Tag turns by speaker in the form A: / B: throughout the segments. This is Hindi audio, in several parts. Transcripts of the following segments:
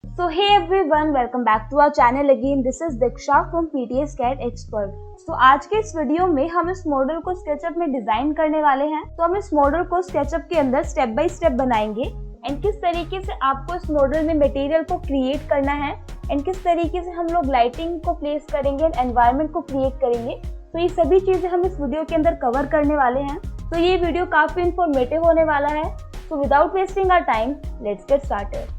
A: So hey everyone, welcome back to our channel again. This is Diksha from PTS CAD Expert. तो आज के इस वीडियो में हम इस मॉडल को स्केचअप में डिजाइन करने वाले हैं। तो हम इस मॉडल को स्केचअप के अंदर स्टेप बाय स्टेप बनाएंगे एंड किस तरीके से आपको इस मॉडल में मटेरियल को क्रिएट करना है एंड किस तरीके से हम लोग लाइटिंग को प्लेस करेंगे एंड एनवायरनमेंट को क्रिएट करेंगे। तो ये सभी चीजें हम इस वीडियो के अंदर कवर करने वाले हैं। तो ये वीडियो काफी इंफॉर्मेटिव होने वाला है। So without wasting our time, let's get started.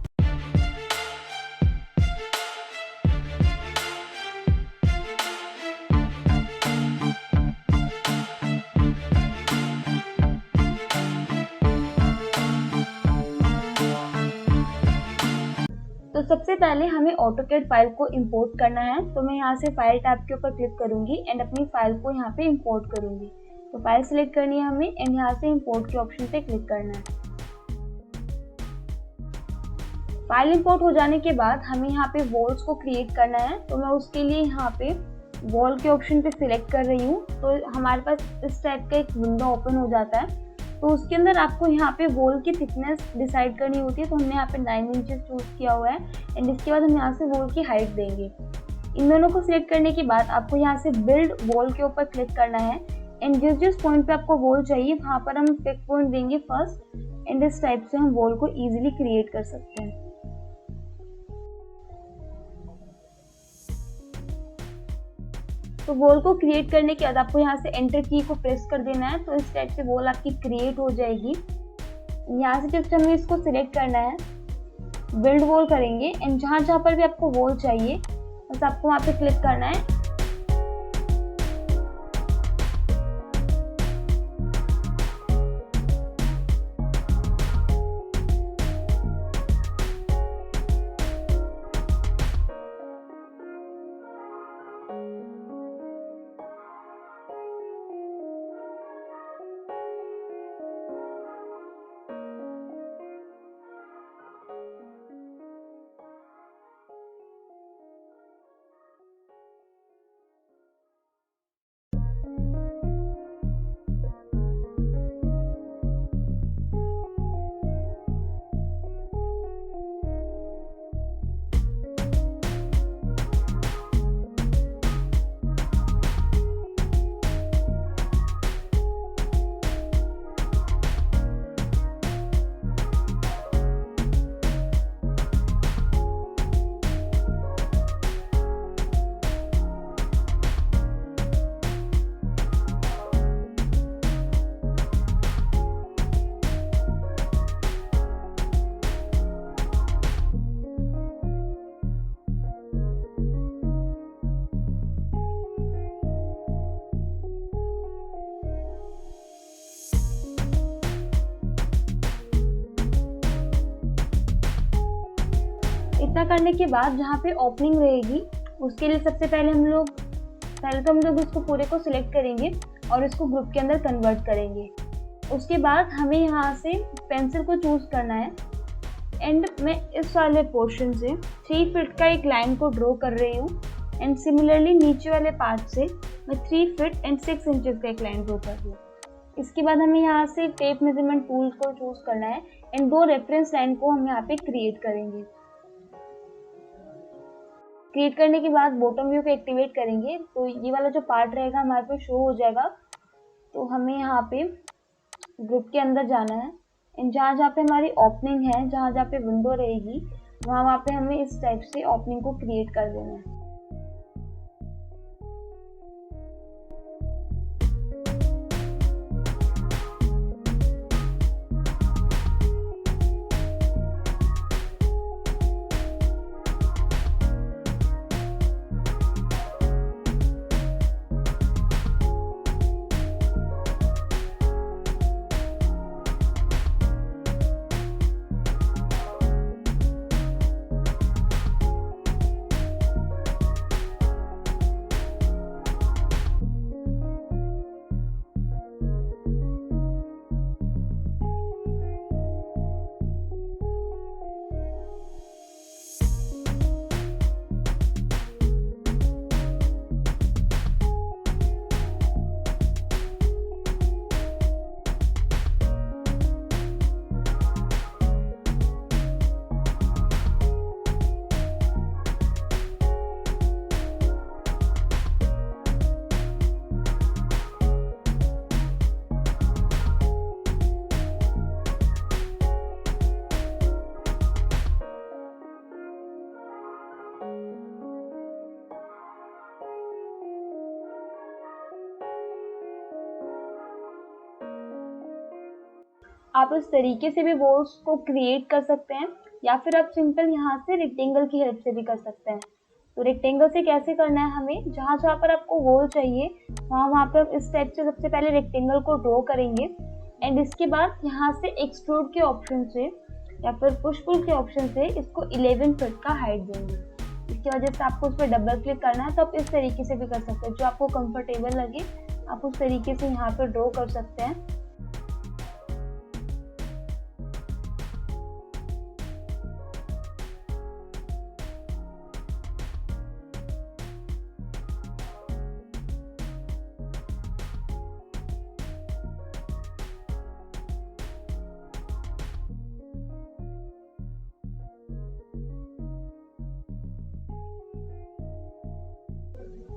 A: तो सबसे पहले हमें ऑटोकैड फाइल को इंपोर्ट करना है। तो मैं यहाँ से फाइल टैब के ऊपर क्लिक करूंगी एंड अपनी फाइल को यहाँ पे इंपोर्ट करूंगी। तो फाइल सिलेक्ट करनी है हमें एंड यहाँ से इंपोर्ट के ऑप्शन पे क्लिक करना है। फाइल इंपोर्ट हो जाने के बाद हमें यहाँ पे वॉल्स को क्रिएट करना है। तो मैं उसके लिए यहाँ पे वॉल के ऑप्शन पे सिलेक्ट कर रही हूँ। तो हमारे पास इस टाइप का एक विंडो ओपन हो जाता है। तो उसके अंदर आपको यहाँ पे वॉल की थिकनेस डिसाइड करनी होती है। तो हमने यहाँ पे 9 इंचेस चूज किया हुआ है एंड इसके बाद हम यहाँ से वॉल की हाइट देंगे। इन दोनों को सिलेक्ट करने के बाद आपको यहाँ से बिल्ड वॉल के ऊपर क्लिक करना है एंड जिस पॉइंट पे आपको वॉल चाहिए वहाँ पर हम पिक पॉइंट देंगे फर्स्ट एंड इस टाइप से हम वॉल को ईजिली क्रिएट कर सकते हैं। तो वॉल को क्रिएट करने के बाद आपको यहाँ से एंटर की को प्रेस कर देना है। तो इस टाइप से वॉल आपकी क्रिएट हो जाएगी। यहाँ से जस्ट हमें इसको सिलेक्ट करना है, बिल्ड वॉल करेंगे एंड जहाँ जहाँ पर भी आपको वॉल चाहिए बस आपको वहाँ पे क्लिक करना है। इतना करने के बाद जहाँ पे ओपनिंग रहेगी उसके लिए सबसे पहले हम लोग इसको पूरे को सिलेक्ट करेंगे और इसको ग्रुप के अंदर कन्वर्ट करेंगे। उसके बाद हमें यहाँ से पेंसिल को चूज करना है एंड मैं इस वाले पोर्शन से 3 फीट का एक लाइन को ड्रॉ कर रही हूँ एंड सिमिलरली नीचे वाले पार्ट से मैं 3 फीट एंड 6 इंचेस का एक लाइन ड्रॉ कर रही हूँ। इसके बाद हमें यहाँ से टेप मेजरमेंट टूल को चूज करना है एंड 2 रेफरेंस लाइन को हम यहाँ पे क्रिएट करेंगे। क्रिएट करने के बाद बॉटम व्यू को एक्टिवेट करेंगे। तो ये वाला जो पार्ट रहेगा हमारे पे शो हो जाएगा। तो हमें यहाँ पे ग्रुप के अंदर जाना है एंड जहाँ जहाँ पे हमारी ओपनिंग है, जहाँ जहाँ पे विंडो रहेगी वहाँ पे हमें इस टाइप से ओपनिंग को क्रिएट कर देना है। आप इस तरीके से भी वॉल्स को क्रिएट कर सकते हैं, या फिर आप सिंपल यहाँ से रेक्टेंगल की हेल्प से भी कर सकते हैं। तो रेक्टेंगल से कैसे करना है, हमें जहाँ जहाँ पर आपको वॉल चाहिए वहाँ पर इस टाइप से सबसे पहले रेक्टेंगल को ड्रॉ करेंगे, एंड इसके बाद यहाँ से एक्सट्रूड के ऑप्शन से या फिर पुश पुल के ऑप्शन से इसको 11 फीट का हाइट देंगे। इसकी वजह से आपको उस पर डबल क्लिक करना है, तो आप इस तरीके से भी कर सकते हैं, जो आपको कंफर्टेबल लगे आप उस तरीके से यहाँ पर ड्रॉ कर सकते हैं।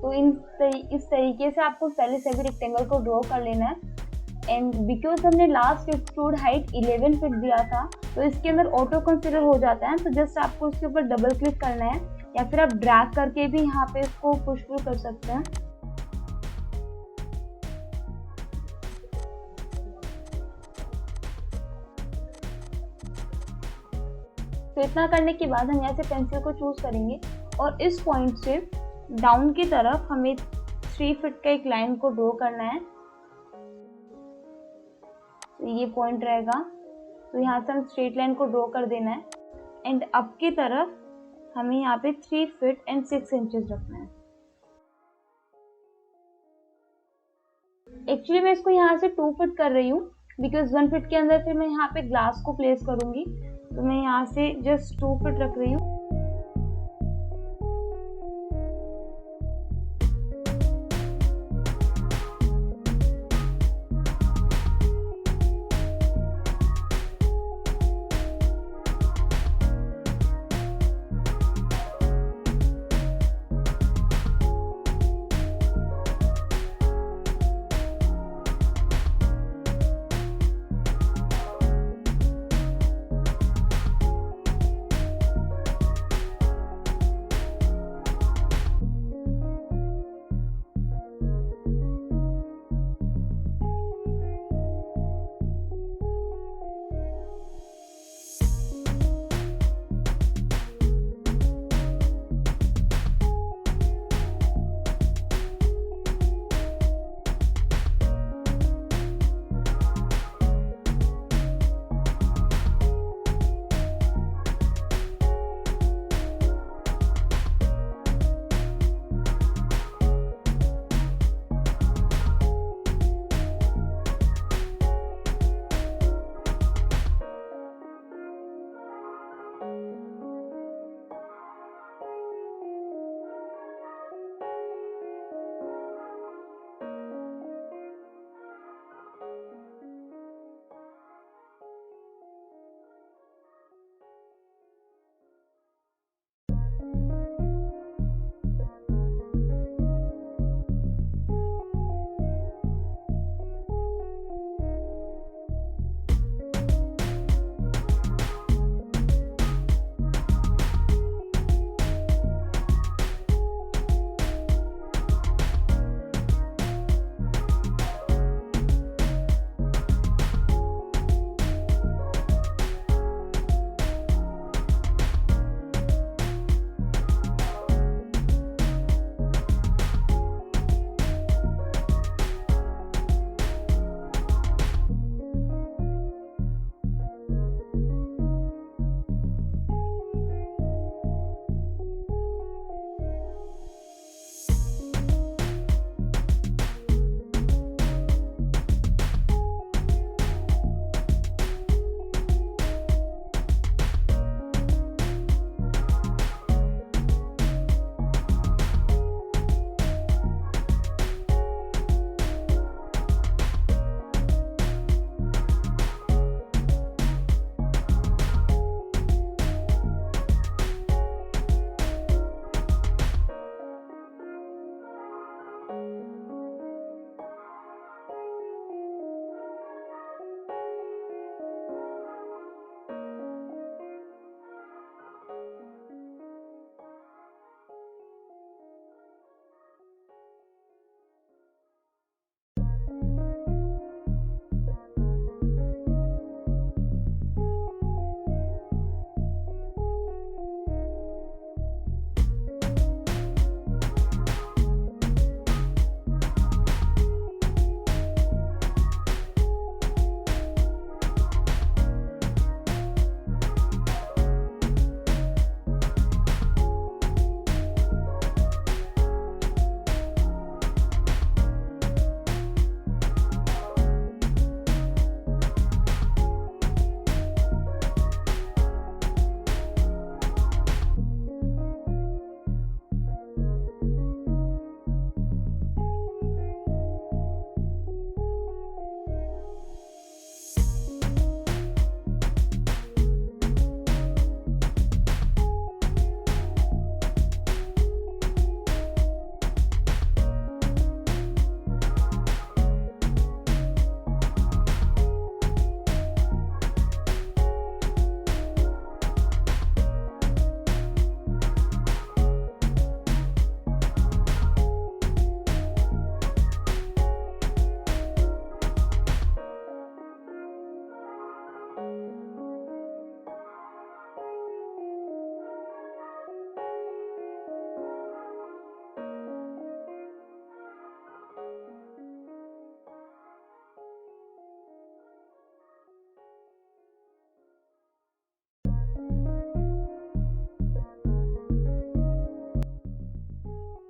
A: तो इस तरीके से आपको पहले सभी रेक्टेंगल को ड्रॉ कर लेना है, एंड बिकॉज हमने लास्ट एक्सट्रूड हाइट 11 फीट दिया था तो इसके अंदर ऑटो कंसीडर हो जाता है। तो जस्ट आपको इसके ऊपर डबल क्लिक करना है, या फिर आप ड्रैग करके भी यहाँ पे इसको पुश पुल कर सकते हैं। तो इतना करने के बाद हम यहाँ से पेंसिल को चूज करेंगे और इस पॉइंट से डाउन की तरफ हमें 3 फीट का एक लाइन को ड्रॉ करना है। तो ये पॉइंट रहेगा, तो यहाँ से हम स्ट्रेट लाइन को ड्रॉ कर देना है, एंड अप की तरफ हमें यहाँ पे 3 फीट एंड 6 इंचेस रखना है। एक्चुअली मैं इसको यहाँ से 2 फीट कर रही हूँ, बिकॉज 1 फीट के अंदर फिर मैं यहाँ पे ग्लास को प्लेस करूंगी, तो मैं यहाँ से जस्ट 2 फीट रख रही हूँ।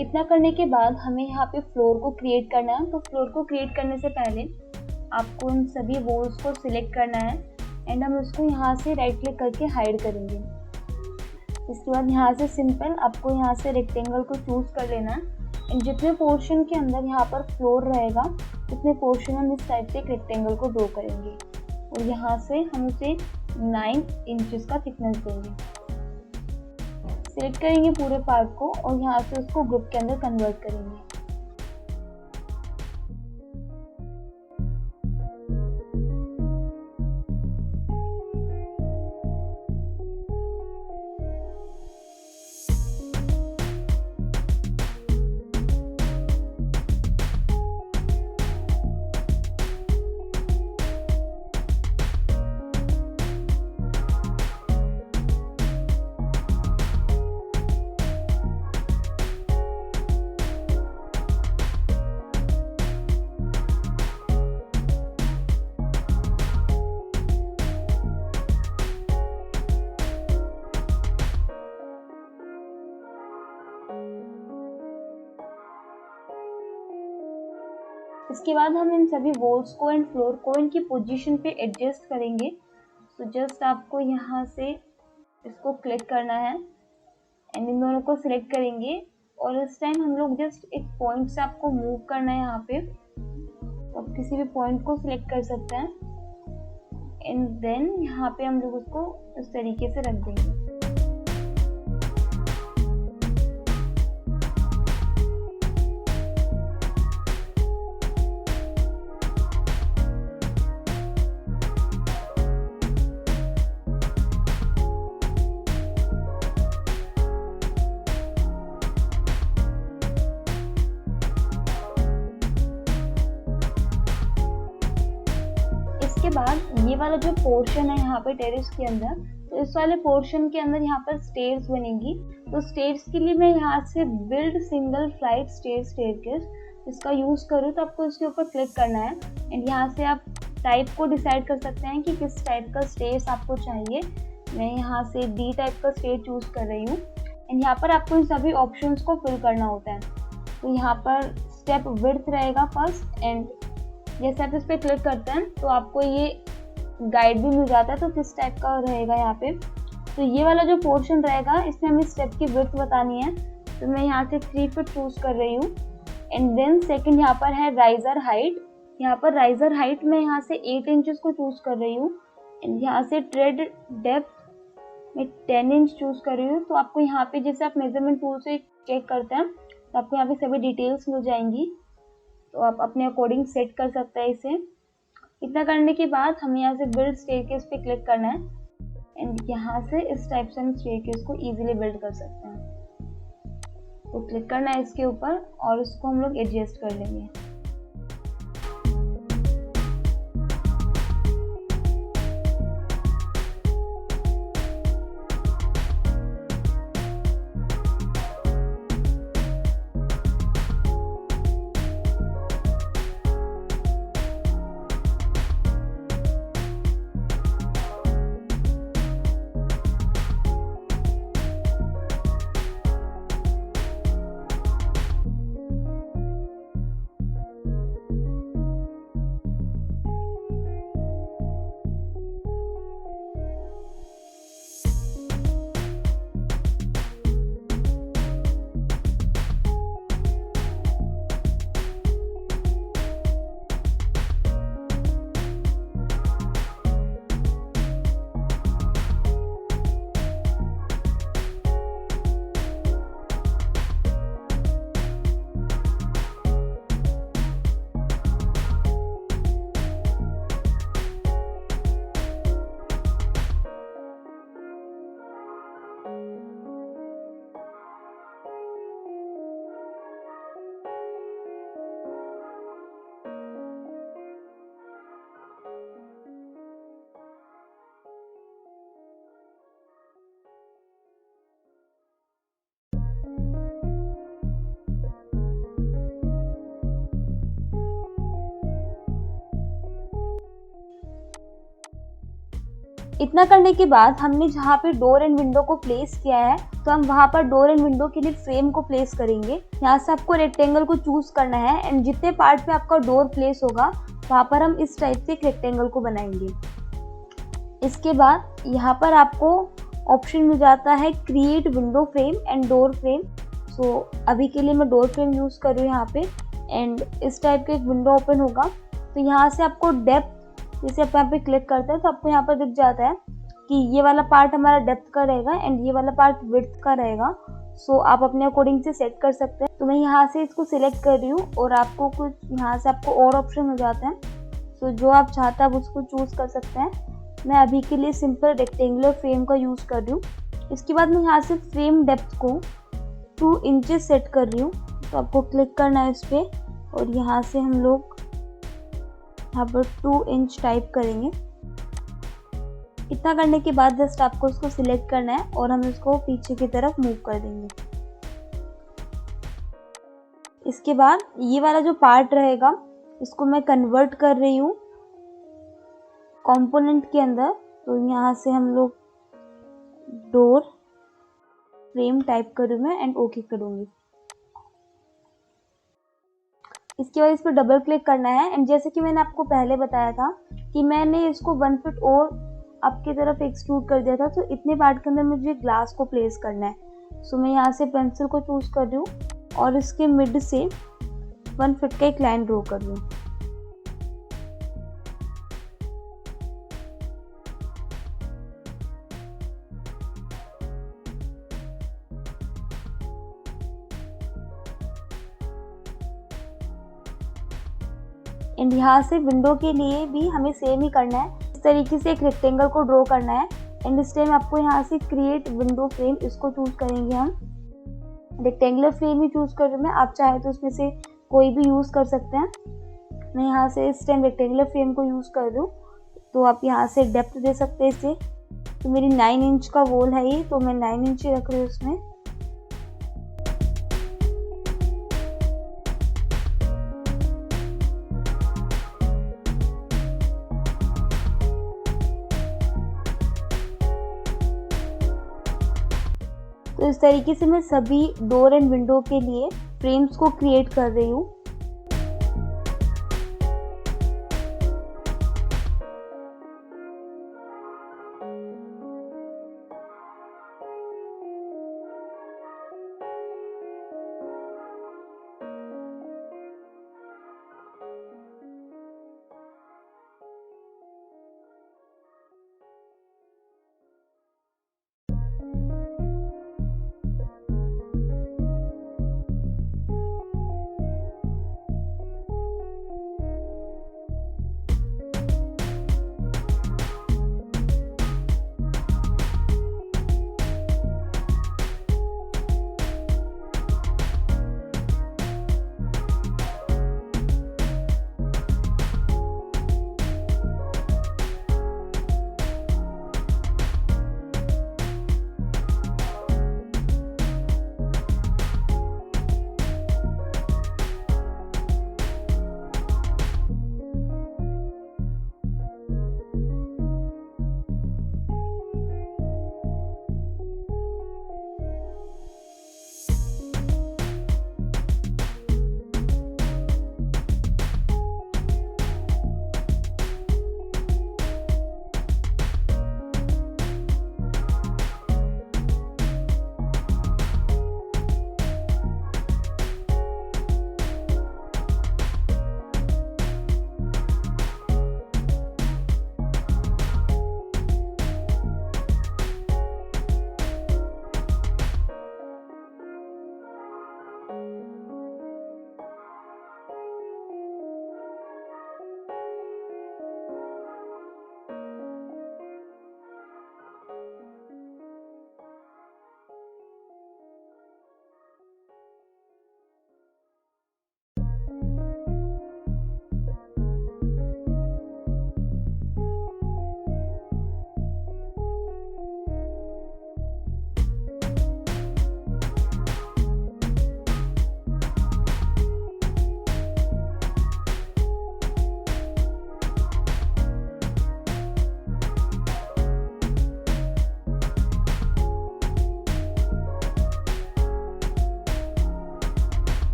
A: इतना करने के बाद हमें यहाँ पे फ्लोर को क्रिएट करना है। तो फ्लोर को क्रिएट करने से पहले आपको इन सभी वॉल्स को सिलेक्ट करना है एंड हम उसको यहाँ से राइट क्लिक करके हाइड करेंगे। इसके बाद यहाँ से सिंपल आपको यहाँ से रेक्टेंगल को चूज कर लेना है एंड जितने पोर्शन के अंदर यहाँ पर फ्लोर रहेगा उतने पोर्शन हम इस टाइप से एक रेक्टेंगल को ड्रॉ करेंगे और यहाँ से हम उसे 9 इंचेस का थिकनेस देंगे। सिलेक्ट करेंगे पूरे पार्ट को और यहाँ से उसको ग्रुप के अंदर कन्वर्ट करेंगे। इसके बाद हम इन सभी वॉल्स को एंड फ्लोर को इनकी पोजीशन पे एडजस्ट करेंगे। तो जस्ट आपको यहाँ से इसको क्लिक करना है एंड इन दोनों को सिलेक्ट करेंगे और इस टाइम हम लोग जस्ट एक पॉइंट से आपको मूव करना है यहाँ पे। तो आप किसी भी पॉइंट को सिलेक्ट कर सकते हैं एंड देन यहाँ पे हम लोग उसको इस तरीके से रख देंगे। इसके बाद ये वाला जो पोर्शन है यहाँ पे टेरेस के अंदर, तो इस वाले पोर्शन के अंदर यहाँ पर स्टेयर्स बनेगी। तो स्टेयर्स के लिए मैं यहाँ से बिल्ड सिंगल फ्लाइट स्टेयरकेस इसका यूज़ करूँ तो आपको इसके ऊपर क्लिक करना है एंड यहाँ से आप टाइप को डिसाइड कर सकते हैं कि किस टाइप का स्टेयर्स आपको चाहिए। मैं यहाँ से डी टाइप का स्टेयर चूज़ कर रही हूँ एंड यहाँ पर आपको इन सभी ऑप्शंस को फिल करना होता है। तो यहाँ पर स्टेप विड्थ रहेगा फर्स्ट एंड जैसे आप इस पर क्लिक करते हैं तो आपको ये गाइड भी मिल जाता है तो किस टाइप का रहेगा यहाँ पे। तो ये वाला जो पोर्शन रहेगा इसमें हमें स्टेप की विड्थ बतानी है। तो मैं यहाँ से 3 फीट चूज कर रही हूँ एंड देन सेकंड यहाँ पर है राइजर हाइट। यहाँ पर राइजर हाइट में यहाँ से 8 इंचेस को चूज कर रही हूँ एंड यहाँ से ट्रेड डेप्थ में 10 इंच चूज कर रही हूँ। तो आपको यहाँ पे जैसे आप मेजरमेंट टूल से चेक करते हैं तो आपको यहाँ पे सभी डिटेल्स मिल जाएंगी। तो आप अपने अकॉर्डिंग सेट कर सकते हैं इसे। इतना करने के बाद हमें यहाँ से बिल्ड स्टेयरकेस पे क्लिक करना है एंड यहाँ से इस टाइप से हम स्टेयरकेस को इजीली बिल्ड कर सकते हैं। तो क्लिक करना है इसके ऊपर और इसको हम लोग एडजस्ट कर लेंगे। इतना करने के बाद हमने जहाँ पे डोर एंड विंडो को प्लेस किया है, तो हम वहाँ पर डोर एंड विंडो के लिए फ्रेम को प्लेस करेंगे। यहाँ से आपको रेक्टेंगल को चूज करना है एंड जितने पार्ट पे आपका डोर प्लेस होगा वहाँ पर हम इस टाइप से एक रेक्टेंगल को बनाएंगे। इसके बाद यहाँ पर आपको ऑप्शन मिल जाता है create window frame and door frame. So अभी के लिए मैं डोर फ्रेम यूज़ कर रही हूँ यहाँ पे एंड इस टाइप का एक विंडो ओपन होगा। तो यहाँ से आपको डेप्थ, जैसे आप यहाँ पे क्लिक करते हैं तो आपको यहाँ पर दिख जाता है कि ये वाला पार्ट हमारा डेप्थ का रहेगा एंड ये वाला पार्ट विड्थ का रहेगा। सो आप अपने अकॉर्डिंग से सेट कर सकते हैं। तो मैं यहाँ से इसको सिलेक्ट कर रही हूँ और आपको कुछ यहाँ से आपको और ऑप्शन हो जाते हैं। सो जो आप चाहते हैं आप उसको चूज़ कर सकते हैं। मैं अभी के लिए सिंपल रेक्टेंगुलर फ्रेम का यूज़ कर रही हूँ। इसके बाद मैं यहाँ से फ्रेम डेप्थ को 2 इंचेस सेट कर रही हूँ। तो आपको क्लिक करना है इस पर और यहाँ से हम लोग यहाँ पर 2 इंच टाइप करेंगे। इतना करने के बाद जस्ट आपको इसको सिलेक्ट करना है और हम इसको पीछे की तरफ मूव कर देंगे। इसके बाद ये वाला जो पार्ट रहेगा इसको मैं कन्वर्ट कर रही हूँ कंपोनेंट के अंदर। तो यहाँ से हम लोग डोर फ्रेम टाइप करूँ मैं एंड ओके करूँगी। इसके बाद इस पर डबल क्लिक करना है एंड जैसे कि मैंने आपको पहले बताया था कि मैंने इसको 1 फीट और आपकी तरफ एक्सट्रूड कर दिया था, तो इतने पार्ट के अंदर मुझे ग्लास को प्लेस करना है। सो मैं यहाँ से पेंसिल को चूज कर रही हूँ और इसके मिड से 1 फीट का एक लाइन ड्रॉ कर रही हूँ। एंड यहाँ से विंडो के लिए भी हमें सेम ही करना है। इस तरीके से एक रेक्टेंगल को ड्रॉ करना है एंड इस टाइम आपको यहाँ से क्रिएट विंडो फ्रेम इसको चूज करेंगे। हम रेक्टेंगुलर फ्रेम ही चूज कर रही हूँ मैं, आप चाहे तो उसमें से कोई भी यूज कर सकते हैं। मैं यहाँ से इस टाइम रेक्टेंगुलर फ्रेम को यूज कर रही हूँ। तो आप यहाँ से डेप्थ दे सकते हैं इसे। तो मेरी 9 इंच का वॉल है ये, तो मैं 9 इंच ही रख रही हूँ उसमें। तो इस तरीके से मैं सभी डोर एंड विंडो के लिए फ्रेम्स को क्रिएट कर रही हूँ।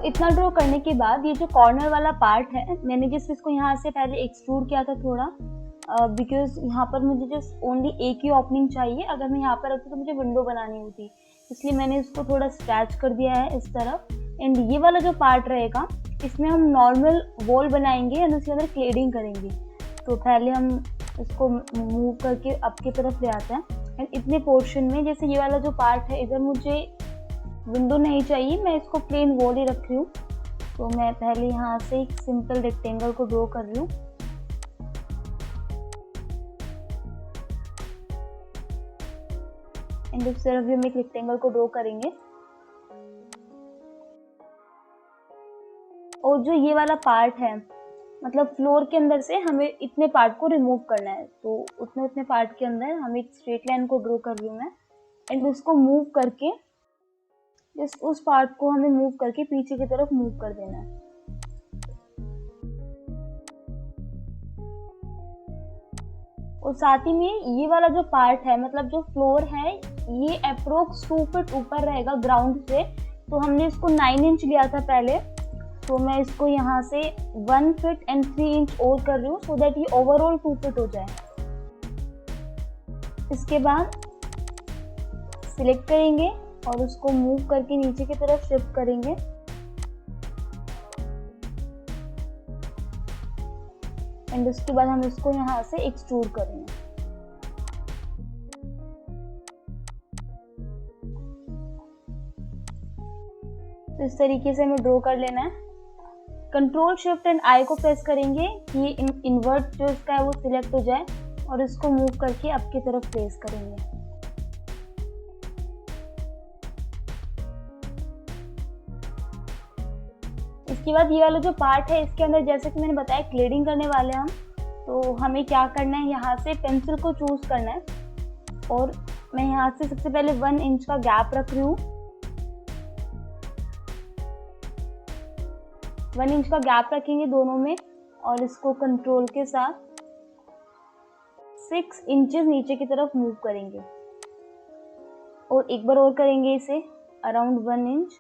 A: तो इतना ड्रॉ करने के बाद ये जो कॉर्नर वाला पार्ट है, मैंने जस्ट इसको यहाँ से पहले एक्सट्रूड किया था थोड़ा, बिकॉज यहाँ पर मुझे जस्ट ओनली एक ही ओपनिंग चाहिए। अगर मैं यहाँ पर रखती तो मुझे विंडो बनानी होती, इसलिए मैंने इसको थोड़ा स्क्रैच कर दिया है इस तरफ। एंड ये वाला जो पार्ट रहेगा, इसमें हम नॉर्मल वॉल बनाएंगे एंड उसके अंदर क्लेडिंग करेंगे। तो पहले हम इसको मूव करके अप की तरफ ले आते हैं। एंड इतने पोर्शन में, जैसे ये वाला जो पार्ट है, इधर मुझे विंडो नहीं चाहिए, मैं इसको प्लेन वॉल ही रख रही हूँ। तो मैं पहले यहाँ से एक सिंपल रेक्टेंगल को ड्रॉ कर रही हूँ। एंड इस तरफ भी हम एक रेक्टेंगल को ड्रॉ करेंगे। और जो ये वाला पार्ट है, मतलब फ्लोर के अंदर से हमें इतने पार्ट को रिमूव करना है, तो उतने पार्ट के अंदर हम एक स्ट्रेट लाइन को ड्रॉ कर रही हूँ मैं। एंड उसको मूव करके, जस्ट उस पार्ट को हमें मूव करके पीछे की तरफ मूव कर देना है। और साथ ही में ये वाला जो पार्ट है, मतलब जो फ्लोर है, ये अप्रोक्स 2 फीट ऊपर रहेगा ग्राउंड से। तो हमने इसको 9 इंच लिया था पहले, तो मैं इसको यहाँ से 1 फीट एंड 3 इंच और कर रही हूँ, सो दैट ये ओवरऑल 2 फीट हो जाए। इसके बाद सिलेक्ट करेंगे और उसको मूव करके नीचे की तरफ शिफ्ट करेंगे। एंड उसके बाद हम इसको यहाँ से एक्सट्रूड करेंगे। तो इस तरीके से हमें ड्रॉ कर लेना है। कंट्रोल शिफ्ट एंड आई को प्रेस करेंगे कि ये इन्वर्ट जो इसका है वो सिलेक्ट हो जाए, और इसको मूव करके अप की तरफ प्लेस करेंगे। इसके बाद ये वाला जो पार्ट है, इसके अंदर जैसे कि मैंने बताया क्लेडिंग करने वाले हम, तो हमें क्या करना है, यहाँ से पेंसिल को चूज करना है। और मैं यहाँ से सबसे पहले 1 इंच का गैप रख रही हूँ। 1 इंच का गैप रखेंगे दोनों में, और इसको कंट्रोल के साथ 6 इंचेस नीचे की तरफ मूव करेंगे। और एक बार और करेंगे इसे अराउंड 1 इंच।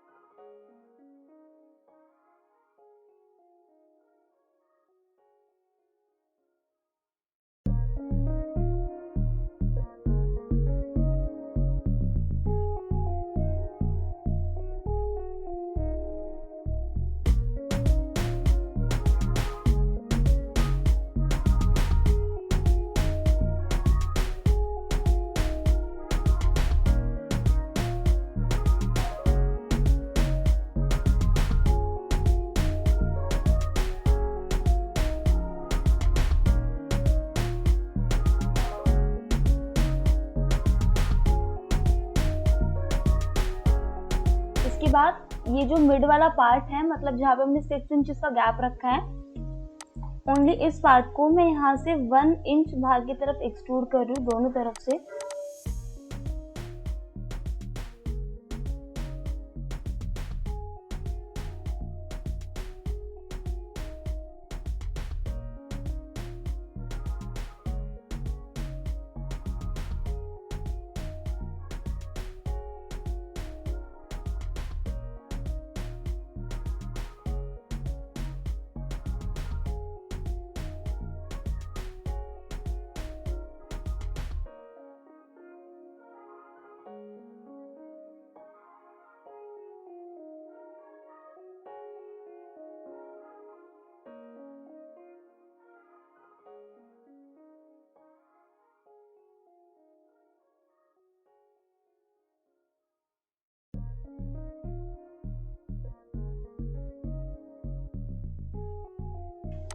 A: इसके बाद ये जो मिड वाला पार्ट है, मतलब जहाँ पे हमने 6 इंच का गैप रखा है, ओनली इस पार्ट को मैं यहाँ से 1 इंच बाहर की तरफ एक्सट्रूड कर रही हूँ दोनों तरफ से।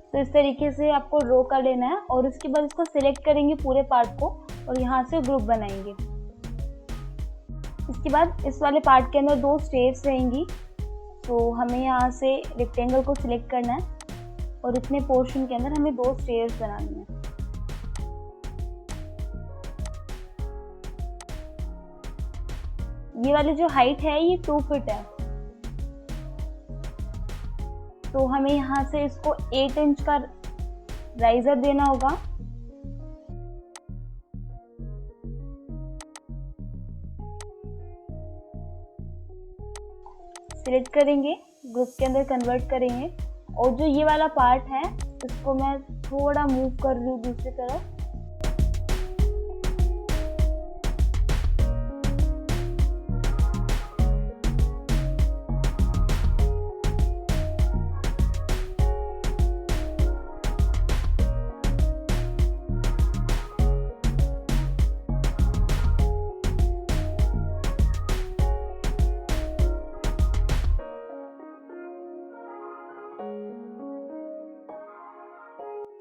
A: तो इस तरीके से आपको ड्रॉ कर लेना है, और उसके बाद इसको सिलेक्ट करेंगे पूरे पार्ट को, और यहाँ से ग्रुप बनाएंगे। इसके बाद इस वाले पार्ट के अंदर 2 स्टेयर्स रहेंगी, तो हमें यहाँ से रेक्टेंगल को सिलेक्ट करना है, और इतने पोर्शन के अंदर हमें 2 स्टेयर्स बनानी है। ये वाली जो हाइट है ये 2 फीट है, तो हमें यहाँ से इसको 8 इंच का राइजर देना होगा। सिलेक्ट करेंगे, ग्रुप के अंदर कन्वर्ट करेंगे। और जो ये वाला पार्ट है इसको मैं थोड़ा मूव कर रही हूँ दूसरी तरफ।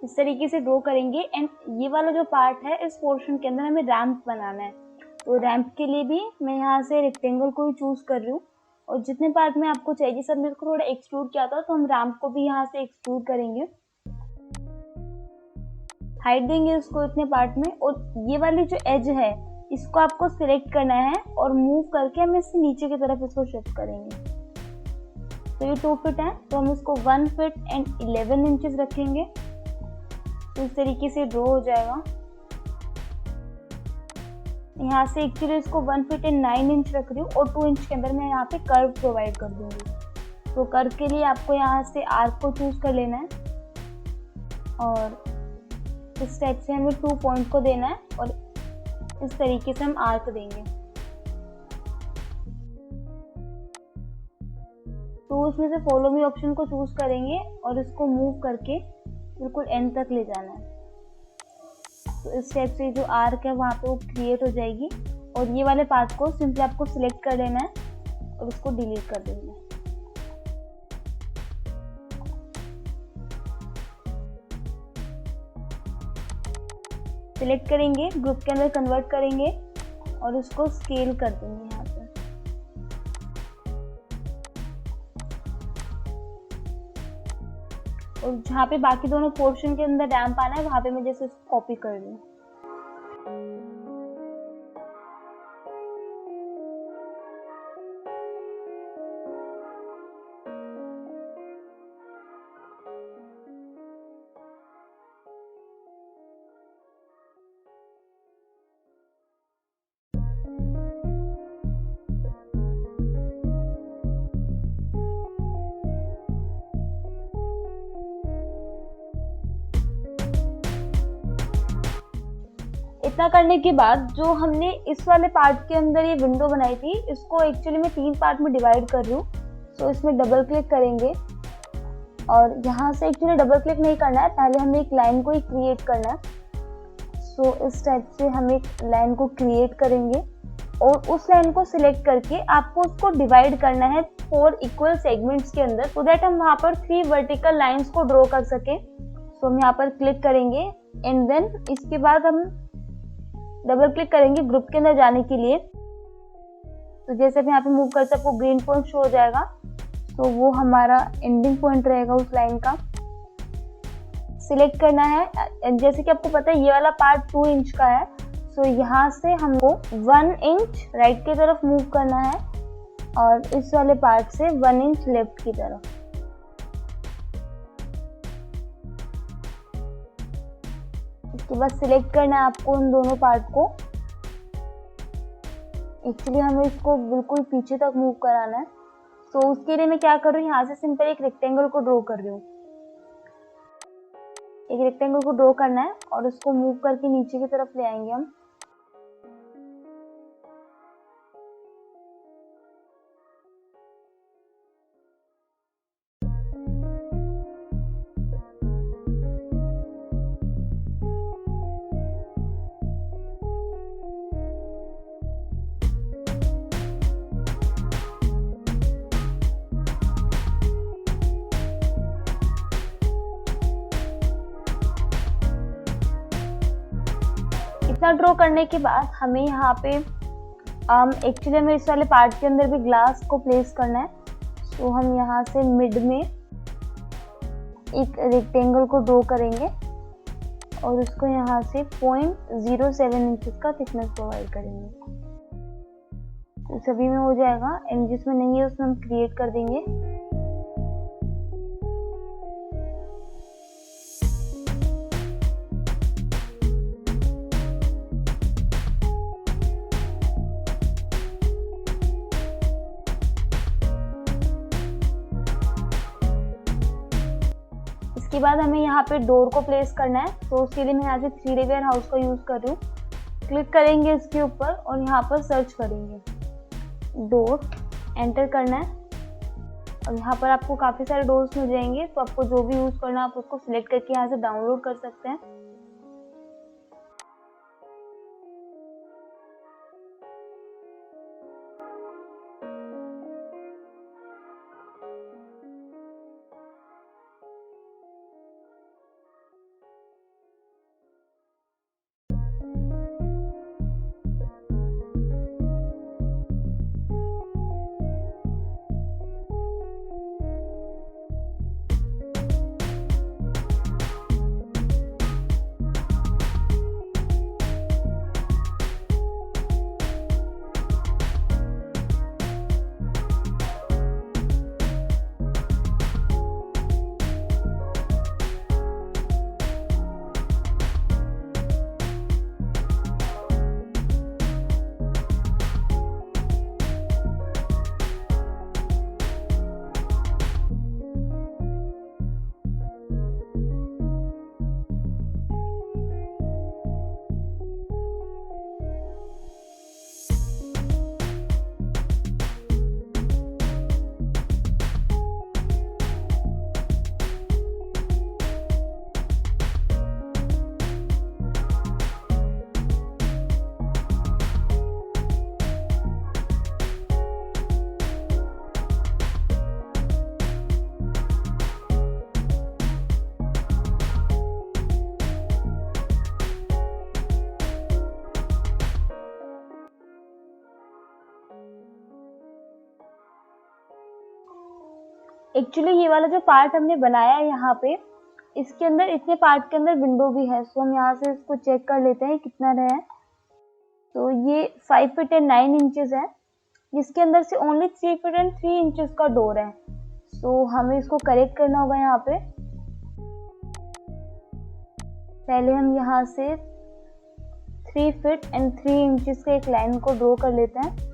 A: इस तरीके से ड्रॉ करेंगे। एंड ये वाला जो पार्ट है इस पोर्शन के अंदर हमें रैंप बनाना है। तो रैंप के लिए भी मैं यहाँ से रेक्टेंगल को ही चूज कर रही हूँ। और जितने पार्ट में आपको चाहिए, सर मेरे को थोड़ा एक्सट्रूड किया था तो हम रैंप को भी यहाँ से एक्सट्रूड करेंगे, हाइट देंगे उसको इतने पार्ट में। और ये वाली जो एज है इसको आपको सिलेक्ट करना है और मूव करके हम इससे नीचे की तरफ इसको शिफ्ट करेंगे। तो ये 2 फीट है तो हम इसको 1 फीट एंड 11 इंचेस रखेंगे। तो इस तरीके से ड्रॉ हो जाएगा। यहाँ से एक्चुअली इसको 1 फीट एंड 9 इंच रख रही हूँ और 2 इंच के अंदर मैं यहाँ पे कर्व प्रोवाइड कर दूंगी। तो कर्व के लिए आपको यहाँ से आर्क को चूज कर लेना है और इस टाइप से हमें 2 पॉइंट को देना है और इस तरीके से हम आर्क देंगे। तो उसमें से फॉलो मी ऑप्शन को चूज करेंगे और इसको मूव करके बिल्कुल एंड तक ले जाना है। तो इस टाइप से जो आर्क है वहाँ पे वो क्रिएट हो जाएगी। और ये वाले पार्ट को सिंपली आपको सिलेक्ट कर लेना है और उसको डिलीट कर देना है। सिलेक्ट करेंगे, ग्रुप के अंदर कन्वर्ट करेंगे और उसको स्केल कर देंगे यहाँ पे। और जहाँ पे बाकी दोनों पोर्शन के अंदर रैंप आना है वहाँ पे मैं जैसे इसको कॉपी कर रही हूँ। इतना करने के बाद जो हमने इस वाले पार्ट के अंदर ये विंडो बनाई थी इसको एक्चुअली मैं 3 पार्ट में डिवाइड कर रही हूँ। सो इसमें डबल क्लिक करेंगे और यहाँ से एक्चुअली डबल क्लिक नहीं करना है, पहले हमें एक लाइन को ही क्रिएट करना है। सो इस टाइप से हम एक लाइन को क्रिएट करेंगे और उस लाइन को सिलेक्ट करके आपको उसको डिवाइड करना है 4 इक्वल सेगमेंट्स के अंदर, सो दैट हम वहाँ पर 3 वर्टिकल लाइन्स को ड्रॉ कर सके। सो हम यहाँ पर क्लिक करेंगे एंड देन इसके बाद हम डबल क्लिक करेंगे ग्रुप के अंदर जाने के लिए। तो जैसे भी यहाँ पे मूव करते आपको ग्रीन पॉइंट शो हो जाएगा, तो वो हमारा एंडिंग पॉइंट रहेगा उस लाइन का। सिलेक्ट करना है, जैसे कि आपको पता है ये वाला पार्ट 2 इंच का है। सो यहाँ से हमको 1 इंच राइट की तरफ मूव करना है और इस वाले पार्ट से 1 इंच लेफ्ट की तरफ। इसके बाद सिलेक्ट करना है आपको उन दोनों पार्ट को। एक्चुअली हमें इसको बिल्कुल पीछे तक मूव कराना है। तो उसके लिए मैं क्या कर रही हूँ, यहाँ से सिंपल एक रेक्टेंगल को ड्रॉ कर रही हूँ। एक रेक्टेंगल को ड्रॉ करना है और उसको मूव करके नीचे की तरफ ले आएंगे हम। इतना ड्रॉ करने के बाद हमें यहाँ पे एक्चुअली हमें इस वाले पार्ट के अंदर भी ग्लास को प्लेस करना है। तो हम यहाँ से मिड में एक रेक्टेंगल को ड्रॉ करेंगे और उसको यहाँ से 0.07 इंचेस का थिकनेस प्रोवाइड करेंगे। तो सभी में हो जाएगा एंड जिसमें नहीं है उसमें हम क्रिएट कर देंगे। इसके बाद हमें यहाँ पे डोर को प्लेस करना है, तो उसके लिए मैं यहाँ से 3D वेयर हाउस का यूज़ कर रही हूँ। क्लिक करेंगे इसके ऊपर और यहाँ पर सर्च करेंगे डोर, एंटर करना है और यहाँ पर आपको काफ़ी सारे डोर्स मिल जाएंगे। तो आपको जो भी यूज़ करना है आप उसको सिलेक्ट करके यहाँ से डाउनलोड कर सकते हैं। एक्चुअली ये वाला जो पार्ट हमने बनाया है यहाँ पे, इसके अंदर इतने पार्ट के अंदर विंडो भी है। सो हम यहाँ से इसको चेक कर लेते हैं कितना रहा है। तो ये 5 फीट एंड 9 इंचेस है, जिसके अंदर से ओनली 3 फीट एंड 3 इंचेस का डोर है। सो हमें इसको करेक्ट करना होगा। यहाँ पे पहले हम यहाँ से 3 फीट एंड 3 इंचेस के एक लाइन को ड्रॉ कर लेते हैं।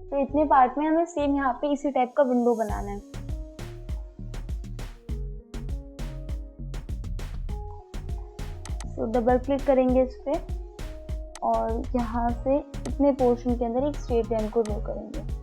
A: तो इतने पार्ट में हमें सेम यहाँ पे इसी टाइप का विंडो बनाना है। तो डबल क्लिक करेंगे इस पे और यहाँ से इतने पोर्शन के अंदर एक स्ट्रेट लाइन को ड्रॉ करेंगे।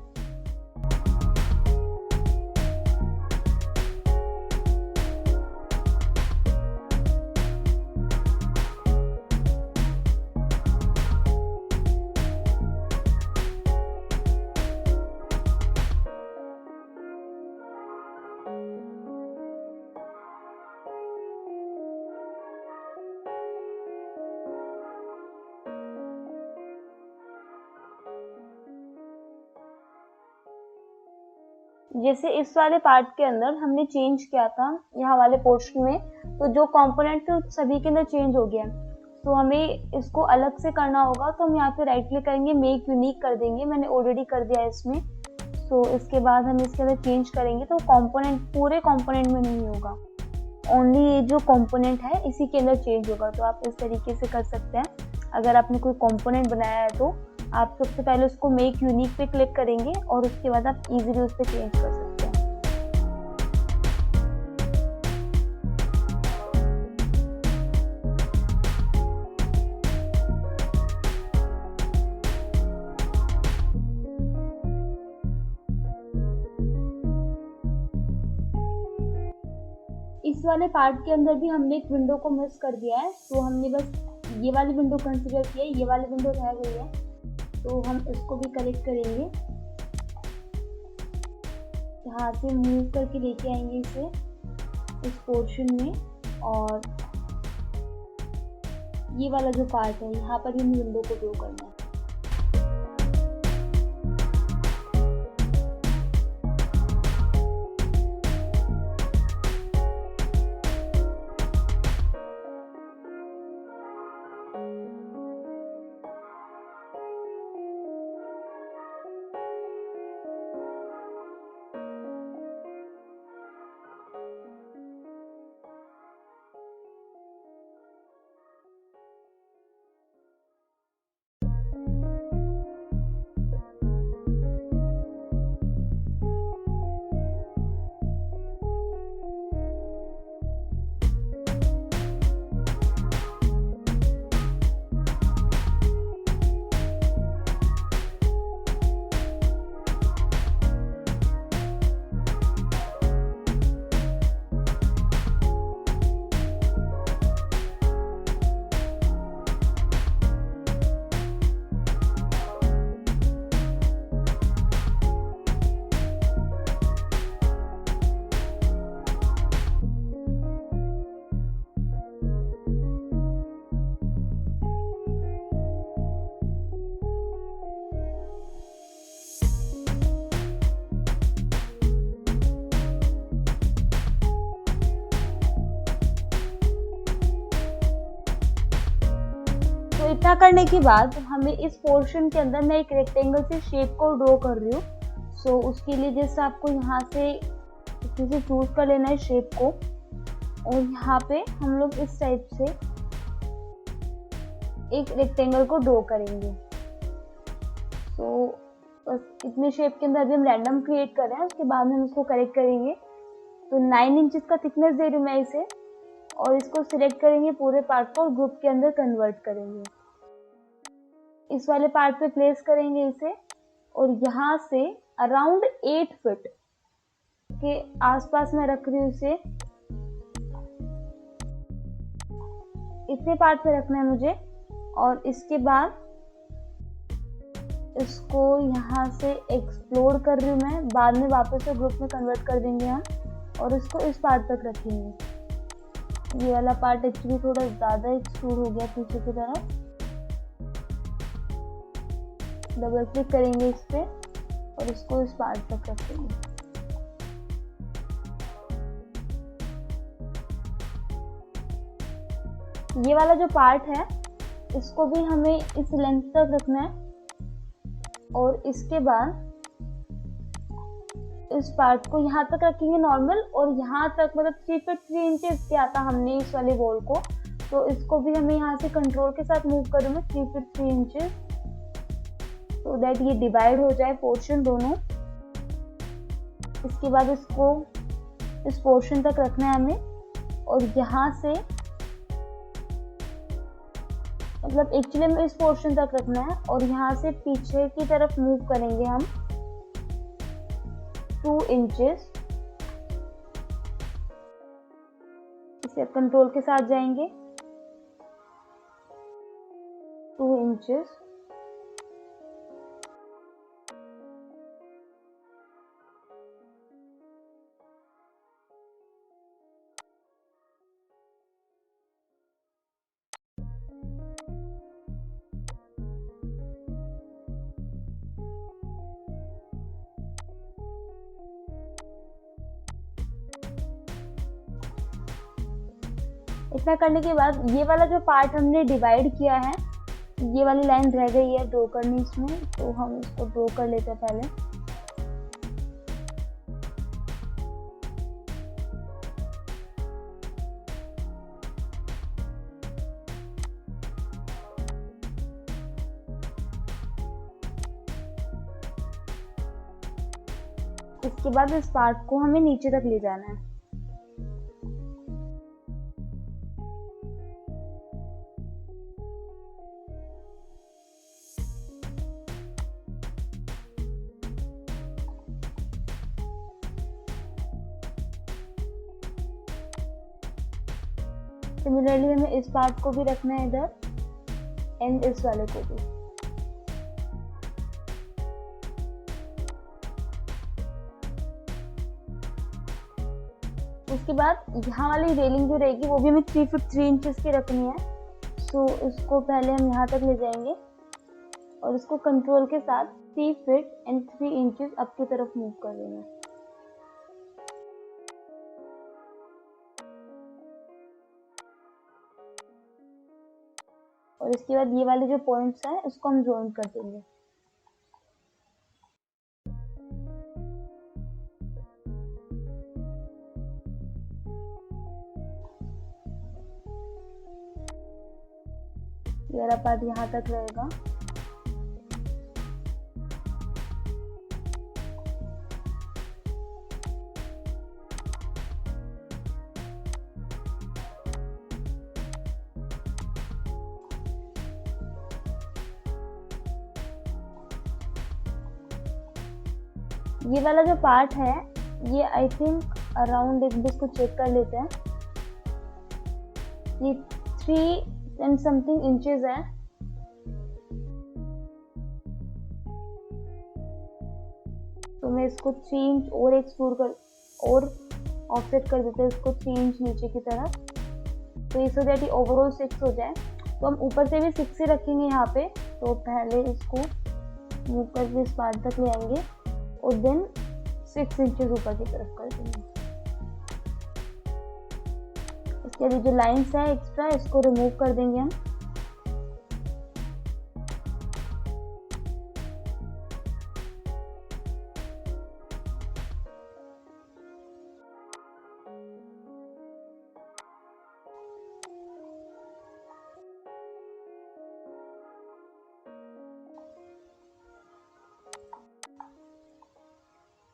A: जैसे इस वाले पार्ट के अंदर हमने चेंज किया था यहाँ वाले पोर्शन में, तो जो कंपोनेंट थे सभी के अंदर चेंज हो गया। तो हमें इसको अलग से करना होगा। तो हम यहाँ पे राइट क्लिक करेंगे, मेक यूनिक कर देंगे। मैंने ऑलरेडी कर दिया है इसमें। तो इसके बाद हम इसके अंदर चेंज करेंगे तो कंपोनेंट पूरे कंपोनेंट में नहीं होगा, ओनली ये जो कंपोनेंट है इसी के अंदर चेंज होगा। तो आप इस तरीके से कर सकते हैं। अगर आपने कोई कंपोनेंट बनाया है तो आप सबसे पहले उसको मेक यूनिक पे क्लिक करेंगे और उसके बाद आप इजीली उस पर चेंज कर सकते हैं। इस वाले पार्ट के अंदर भी हमने एक विंडो को मिस कर दिया है। तो हमने बस ये वाली विंडो कंसीडर की है, ये वाली विंडो रह गई है। तो हम इसको भी करेक्ट करेंगे, यहाँ से मूव करके लेके आएंगे इसे इस पोर्शन में और ये वाला जो पार्ट है यहाँ पर इन विंडो को ड्रॉ करना है। इतना करने के बाद हमें इस पोर्शन के अंदर मैं एक रेक्टेंगल से शेप को ड्रॉ कर रही हूँ। सो उसके लिए जैसे आपको यहाँ से किसी चूज कर लेना है शेप को, और यहाँ पे हम लोग इस टाइप से एक रेक्टेंगल को ड्रॉ करेंगे। सो बस इतने शेप के अंदर अभी हम रैंडम क्रिएट कर रहे हैं, उसके बाद में हम इसको करेक्ट करेंगे। तो 9 इंचेस का थिकनेस दे रही हूँ मैं इसे, और इसको सिलेक्ट करेंगे पूरे पार्ट को और ग्रुप के अंदर कन्वर्ट करेंगे। इस वाले पार्ट पे प्लेस करेंगे इसे, और यहाँ से अराउंड 8 फीट के आसपास मैं रख रही हूँ इसे। इतने पार्ट पे रखना है मुझे, और इसके बाद इसको यहाँ से एक्सप्लोर कर रही हूँ मैं। बाद में वापस से ग्रुप में कन्वर्ट कर देंगे हम, और इसको इस पार्ट तक रखेंगे। ये वाला पार्ट एक्चुअली थोड़ा ज़्यादा एक्सट्रूड हो गया पीछे की तरफ। डबल क्लिक करेंगे इस पे और इसको इस पार्ट तक रखेंगे। ये वाला जो पार्ट है इसको भी हमें इस लेंथ तक रखना है, और इसके बाद इस पार्ट को यहाँ तक रखेंगे नॉर्मल, और यहाँ तक मतलब 3 फीट 3 इंचेस किया था हमने इस वाले वॉल को, तो इसको भी हमें यहाँ से कंट्रोल के साथ मूव करूँगा 3 फीट 3 इंचेस, तो दैट ये डिवाइड हो जाए पोर्शन दोनों। इसके बाद इसको इस पोर्शन तक रखना है हमें, और यहाँ से मतलब एक्चुअली में इस पोर्शन तक रखना है, और यहाँ से पीछे की तरफ मूव करेंगे हम 2 इंचेस। इसे कंट्रोल के साथ जाएंगे 2 इंचेस। इतना करने के बाद ये वाला जो पार्ट हमने डिवाइड किया है, ये वाली लाइन रह गई है ड्रॉ करनी इसमें, तो हम इसको ड्रॉ कर लेते हैं पहले। इसके बाद इस पार्ट को हमें नीचे तक ले जाना है। सिमिलरली हमें इस पार्ट को भी रखना है इधर, एंड इस वाले को भी। उसके बाद यहाँ वाली रेलिंग जो रहेगी वो भी हमें 3 फीट 3 इंचेस की रखनी है। सो इसको पहले हम यहाँ तक ले जाएंगे और इसको कंट्रोल के साथ 3 फीट एंड 3 इंचेस अप की तरफ मूव कर देंगे। और इसके बाद ये वाले जो पॉइंट्स हैं इसको हम ज्वाइन कर देंगे। ये वाला पार्ट यहाँ तक रहेगा। ये वाला जो पार्ट है ये आई थिंक अराउंड, एक इसको चेक कर लेते हैं, ये 3 एंड समथिंग इंचेस है। तो मैं इसको 3 इंच और एक्सट्रूड कर और ऑफसेट कर देते हैं इसको 3 इंच नीचे की तरफ, तो इस वजह से ओवरऑल 6 हो जाए। तो हम ऊपर से भी 6 ही रखेंगे यहाँ पे। तो पहले इसको मूव करके इस पार्ट तक ले आएंगे और देन 6 इंचेस ऊपर की तरफ कर देंगे। इसके लिए जो लाइंस है एक्स्ट्रा इसको रिमूव कर देंगे हम।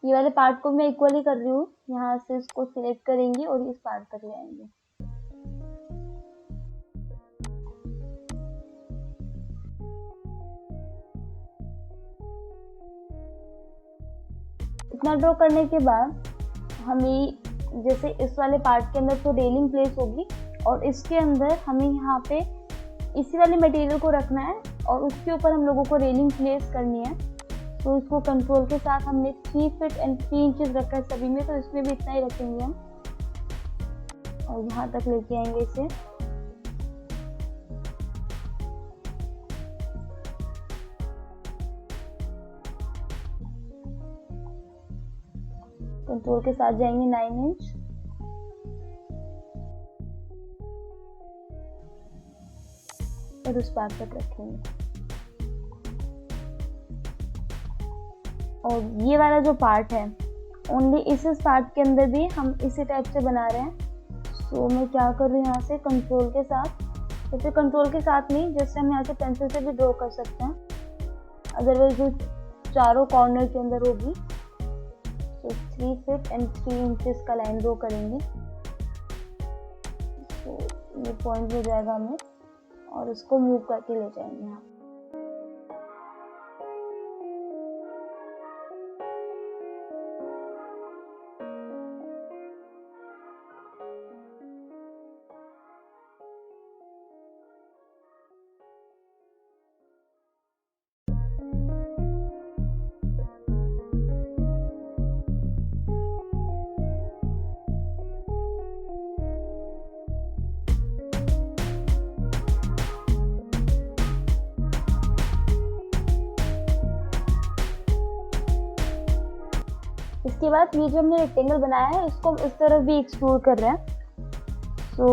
A: ये वाले पार्ट को मैं इक्वली कर रही हूँ, यहाँ से इसको सिलेक्ट करेंगे और इस पार्ट तक ले आएंगे। इतना ड्रॉ करने के बाद हमें जैसे इस वाले पार्ट के अंदर तो रेलिंग प्लेस होगी और इसके अंदर हमें यहाँ पे इसी वाले मटेरियल को रखना है और उसके ऊपर हम लोगों को रेलिंग प्लेस करनी है। तो इसको कंट्रोल के साथ हमने 3 फीट एंड 3 इंचेस रखा है सभी में, तो इसमें भी इतना ही रखेंगे हम और यहाँ तक लेके आएंगे इसे। कंट्रोल के साथ जाएंगे 9 इंच और उस पार्ट तक रखेंगे। और ये वाला जो पार्ट है ओनली इस पार्ट के अंदर भी हम इसी टाइप से बना रहे हैं। सो मैं क्या कर रही हूँ, यहाँ से कंट्रोल के साथ, जैसे कंट्रोल के साथ नहीं, जैसे हम यहाँ से पेंसिल से भी ड्रॉ कर सकते हैं, अदरवाइज जो चारों कॉर्नर के अंदर होगी। तो 3 फीट एंड 3 इंचेस का लाइन ड्रॉ करेंगे। तो ये पॉइंट हो जाएगा हमें और इसको मूव करके ले जाएंगे यहाँ। इसके बाद ये जो हमने रेक्टेंगल बनाया है इसको हम इस तरफ भी एक्सप्लोर कर रहे हैं। तो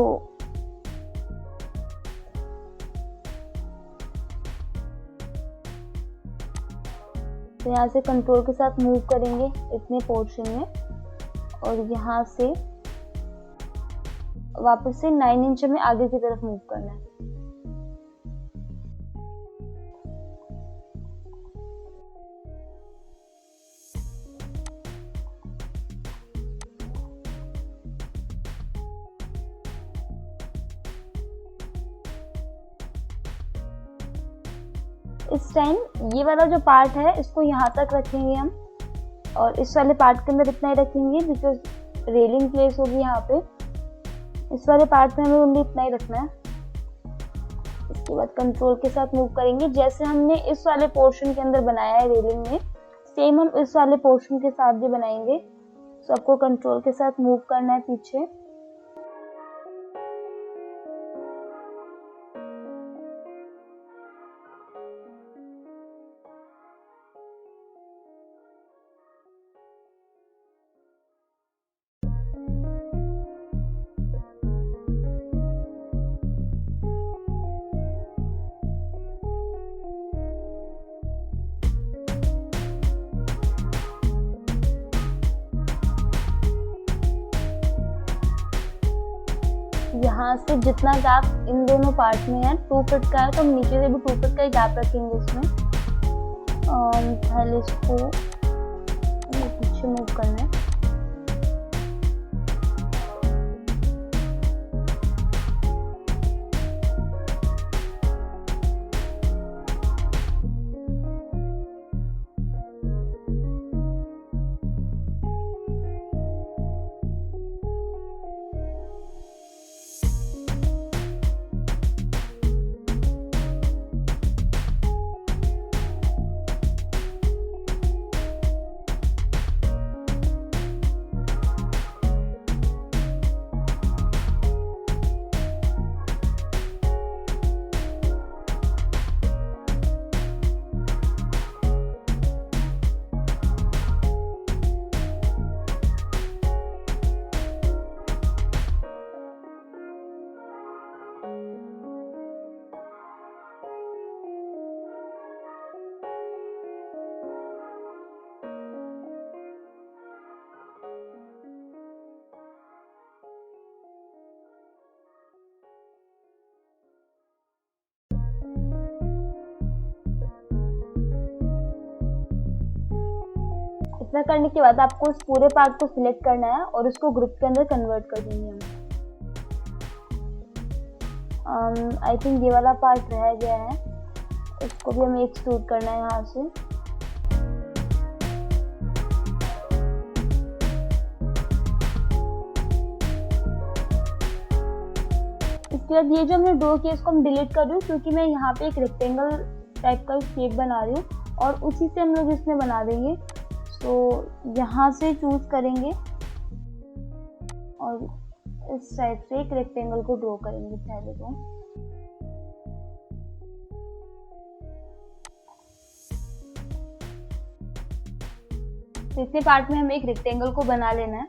A: यहाँ से कंट्रोल के साथ मूव करेंगे इतने पोर्शन में और यहाँ से वापस से 9 इंच में आगे की तरफ मूव करना है। इस टाइम ये वाला जो पार्ट है इसको यहाँ तक रखेंगे हम और इस वाले पार्ट के अंदर इतना ही रखेंगे बिकॉज रेलिंग प्लेस होगी यहाँ पे। इस वाले पार्ट में हमें ओनली इतना ही रखना है। इसके बाद कंट्रोल के साथ मूव करेंगे, जैसे हमने इस वाले पोर्शन के अंदर बनाया है रेलिंग में, सेम हम इस वाले पोर्शन के साथ भी बनाएंगे। सबको कंट्रोल के साथ मूव करना है पीछे। यहाँ से जितना गैप इन दोनों पार्ट में है 2 फीट का है, तो हम नीचे से भी 2 फीट का ही गैप रखेंगे इसमें। पहले इसको पीछे मूव करना है। इतना करने के बाद आपको इस पूरे पार्ट को सिलेक्ट करना है और इसको ग्रुप के अंदर कन्वर्ट कर देंगे हम। आई थिंक ये वाला पार्ट रह गया है, इसको भी हमें एक्सट्रूड करना है यहाँ से। इसके बाद ये जो हमने ड्रॉ किया इसको हम डिलीट कर रही हूँ, क्योंकि मैं यहाँ पे एक रेक्टेंगल टाइप का शेप बना रही हूँ और उसी से हम लोग इसमें बना देंगे। तो यहाँ से चूज करेंगे और इस टाइप से एक रेक्टेंगल को ड्रॉ करेंगे पहले तो इतने पार्ट में हमें एक रेक्टेंगल को बना लेना है।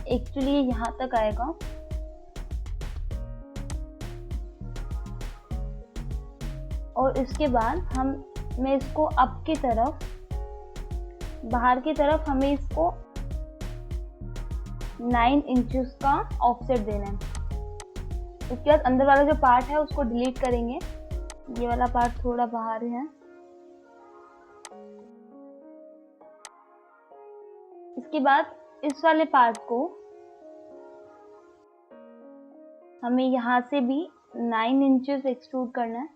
A: एक्चुअली ये यहाँ तक आएगा। और इसके बाद मैं इसको अप की तरफ, बाहर की तरफ हमें इसको 9 इंचेस का ऑफसेट देना है। उसके बाद अंदर वाला जो पार्ट है उसको डिलीट करेंगे, ये वाला पार्ट थोड़ा बाहर है। इसके बाद इस वाले पार्ट को हमें यहाँ से भी 9 इंचेस एक्सट्रूड करना है।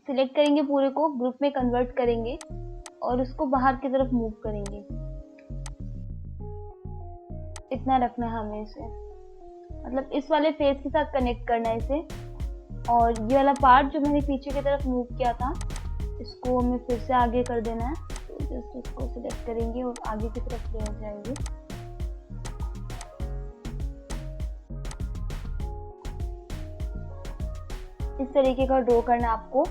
A: सिलेक्ट करेंगे, पूरे को ग्रुप में कन्वर्ट करेंगे और उसको बाहर की तरफ मूव करेंगे। इतना रखना है हमें इसे, मतलब इस वाले फेस के साथ कनेक्ट करना है इसे। और ये वाला पार्ट जो मैंने पीछे की तरफ मूव किया था इसको हमें फिर से आगे कर देना है। तो जस्ट इसको सिलेक्ट करेंगे और आगे की तरफ ले जाएंगे। इस तरीके का ड्रॉ करना है आपको।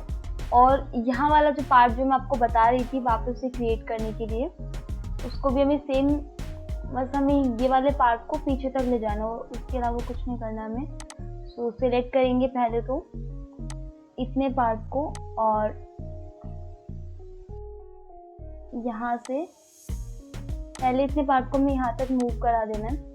A: और यहाँ वाला जो पार्ट जो मैं आपको बता रही थी वापस से क्रिएट करने के लिए, उसको भी हमें सेम, बस हमें ये वाले पार्ट को पीछे तक ले जाना और उसके अलावा कुछ नहीं करना हमें। सो सिलेक्ट करेंगे पहले तो इतने पार्ट को और यहाँ से पहले इतने पार्ट को हमें यहाँ तक मूव करा देना है।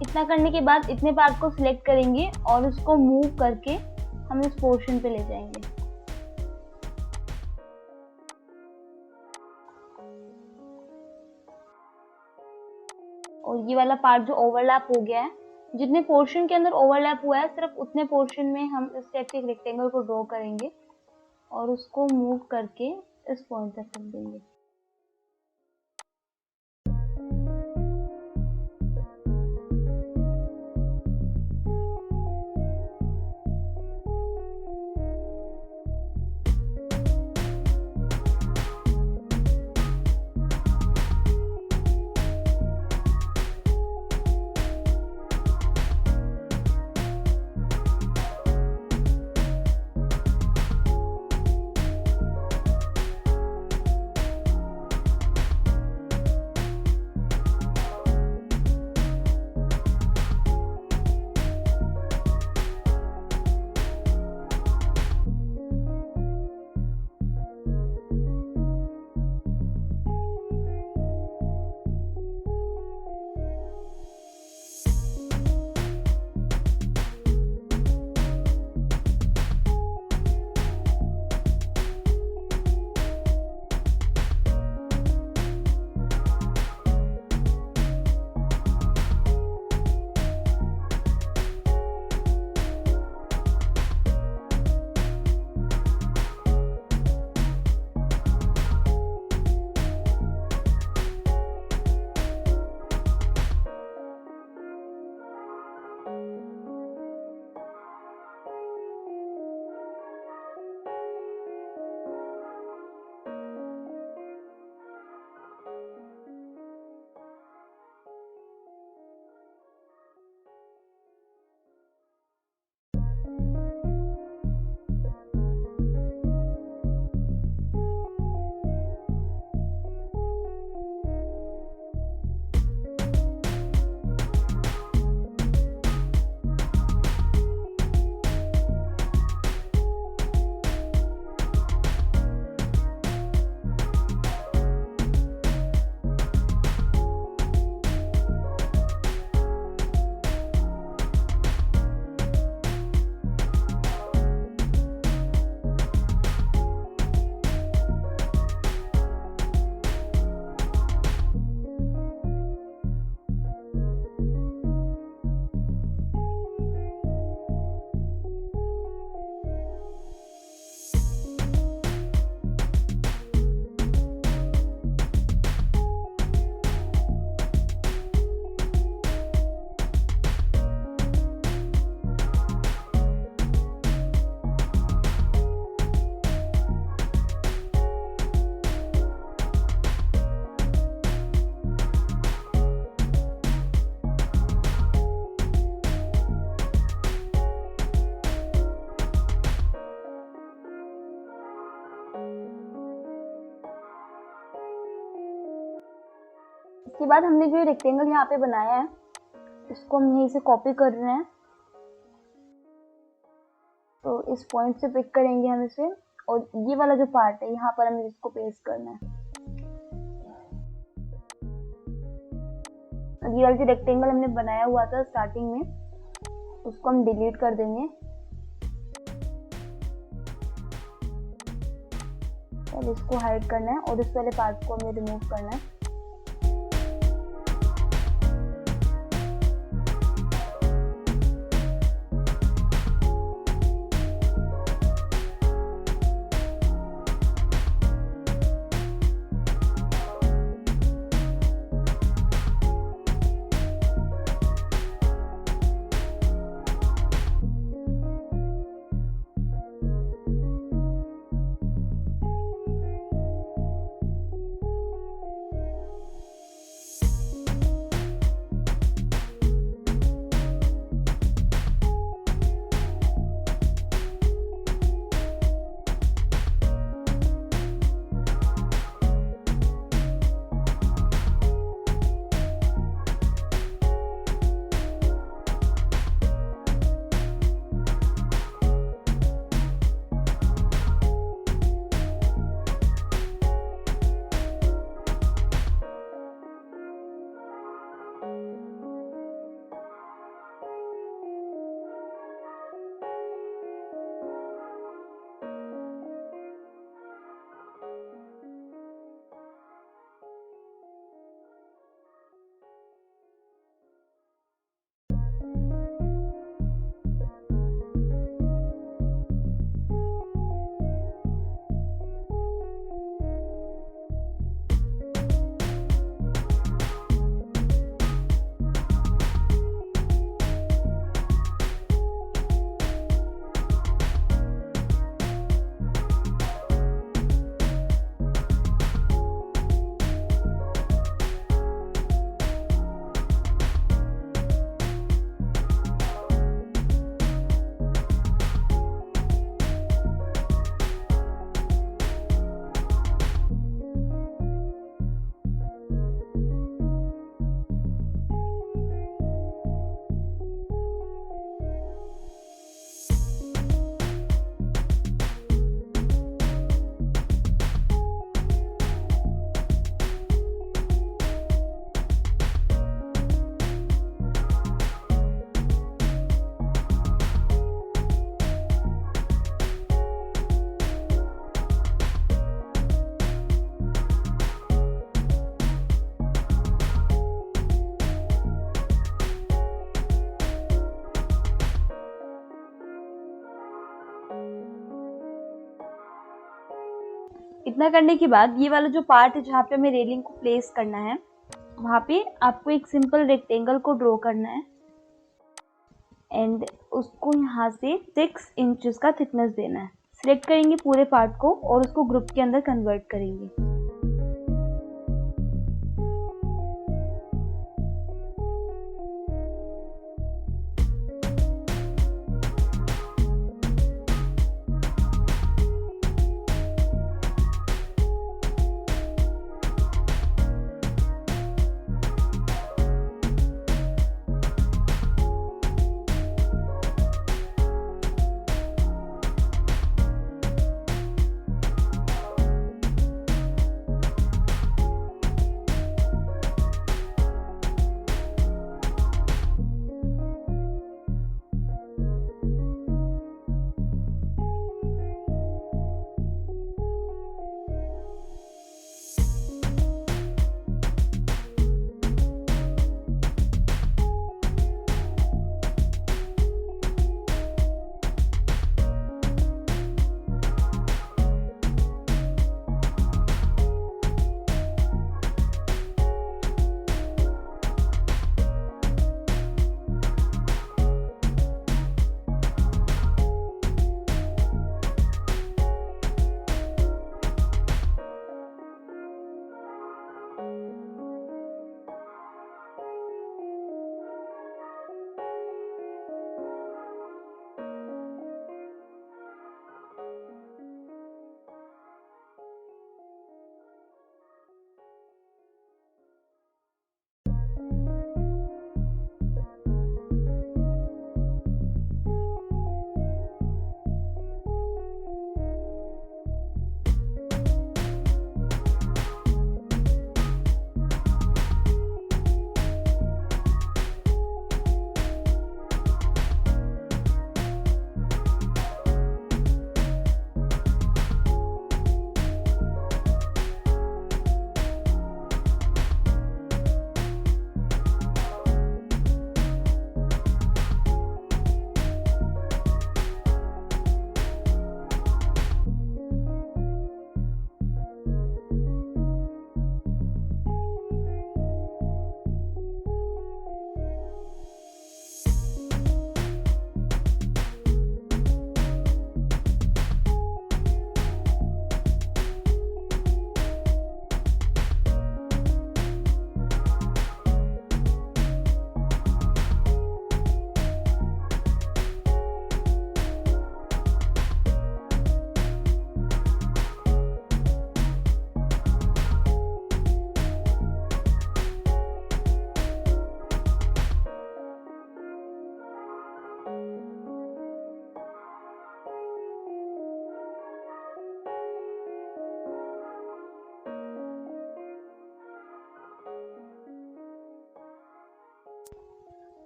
A: इतना करने के बाद इतने पार्ट को सिलेक्ट करेंगे और उसको मूव करके हम इस पोर्शन पे ले जाएंगे। और ये वाला पार्ट जो ओवरलैप हो गया है, जितने पोर्शन के अंदर ओवरलैप हुआ है सिर्फ उतने पोर्शन में हम इस टाइप के एक रेक्टेंगल को ड्रॉ करेंगे और उसको मूव करके इस पॉइंट तक रख देंगे। इसके बाद हमने जो रेक्टेंगल यहाँ पे बनाया है इसको हम यहीं से कॉपी कर रहे हैं। तो इस पॉइंट से पिक करेंगे हम इसे, और ये वाला जो पार्ट है यहाँ पर हमें इसको पेस्ट करना है। ये वाला जो रेक्टेंगल हमने बनाया हुआ था स्टार्टिंग में उसको हम डिलीट कर देंगे। अब इसको हाइड करना है और इस वाले पार्ट को हमें रिमूव करना है। इतना करने के बाद ये वाला जो पार्ट है जहाँ पे हमें रेलिंग को प्लेस करना है वहाँ पे आपको एक सिंपल रेक्टेंगल को ड्रॉ करना है एंड उसको यहाँ से 6 इंचेस का थिकनेस देना है। सिलेक्ट करेंगे पूरे पार्ट को और उसको ग्रुप के अंदर कन्वर्ट करेंगे।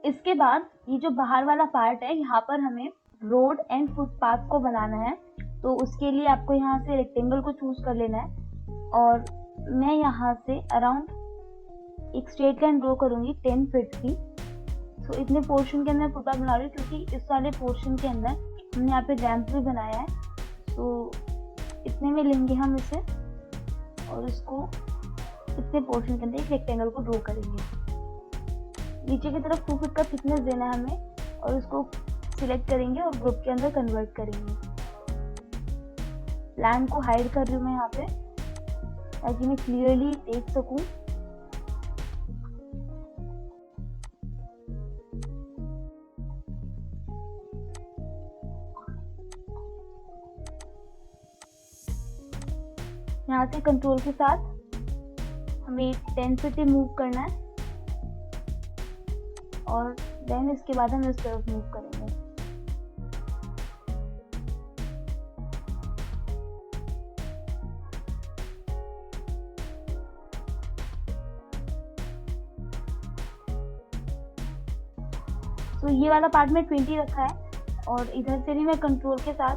A: इसके बाद ये जो बाहर वाला पार्ट है, यहाँ पर हमें रोड एंड फुटपाथ को बनाना है। तो उसके लिए आपको यहाँ से रेक्टेंगल को चूज कर लेना है और मैं यहाँ से अराउंड एक स्ट्रेट लाइन ड्रॉ करूंगी 10 फीट की। तो इतने पोर्शन के अंदर फुटपाथ बना रही हूँ क्योंकि इस वाले पोर्शन के अंदर हमने यहाँ पे रैंप भी बनाया है। तो इतने में लेंगे हम इसे और इसको इतने पोर्शन के अंदर एक रेक्टेंगल को ड्रॉ करेंगे। नीचे की तरफ 2 फीट का थिकनेस देना है हमें और इसको सिलेक्ट करेंगे और ग्रुप के अंदर कन्वर्ट करेंगे। प्लान को हाइड कर रही हूँ मैं यहाँ पे ताकि मैं क्लियरली देख सकूं। यहाँ से कंट्रोल के साथ हमें 10 फीट मूव करना है और देन इसके बाद हम इस तरफ मूव करेंगे। तो ये वाला पार्ट में 20 रखा है और इधर से भी मैं कंट्रोल के साथ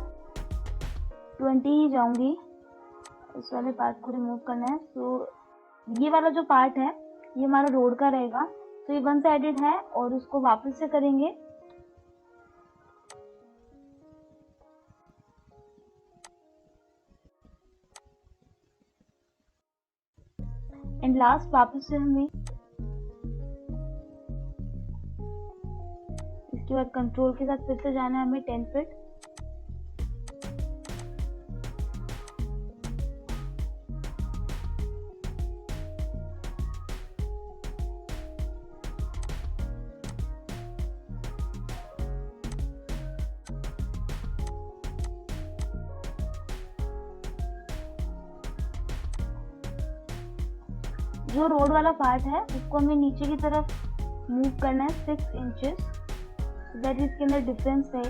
A: 20 ही जाऊंगी। इस वाले पार्ट को रिमूव करना है। तो ये वाला जो पार्ट है ये हमारा रोड का रहेगा। तो ये वन साइडेड है और उसको वापस से करेंगे। एंड लास्ट वापस से हमें इसके बाद कंट्रोल के साथ फिर से जाना है हमें 10 फीट। जो रोड वाला पार्ट है उसको हमें नीचे की तरफ मूव करना है 6 इंचेस, दैट इसके अंदर डिफरेंस है।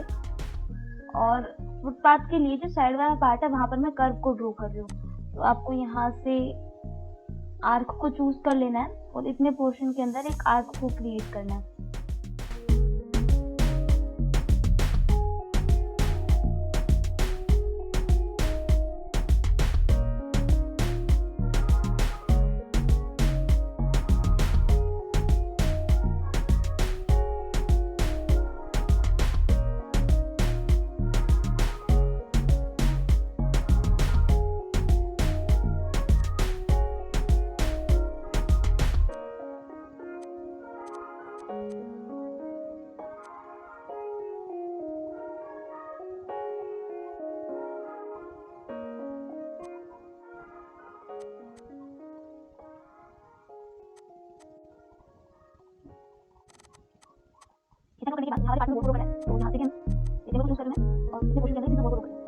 A: और फुटपाथ के लिए जो साइड वाला पार्ट है वहां पर मैं कर्व को ड्रॉ कर रही हूँ। तो आपको यहाँ से आर्क को चूज कर लेना है और इतने पोर्शन के अंदर एक आर्क को क्रिएट करना है। इतना करने के बाद यहाँ वाले पार्ट में बोर्ड करना है। तो यहाँ से भी हम रेक्टेंगल को चूज कर लेना है और इतने पोर्शन के अंदर इतना बोर्ड करना है।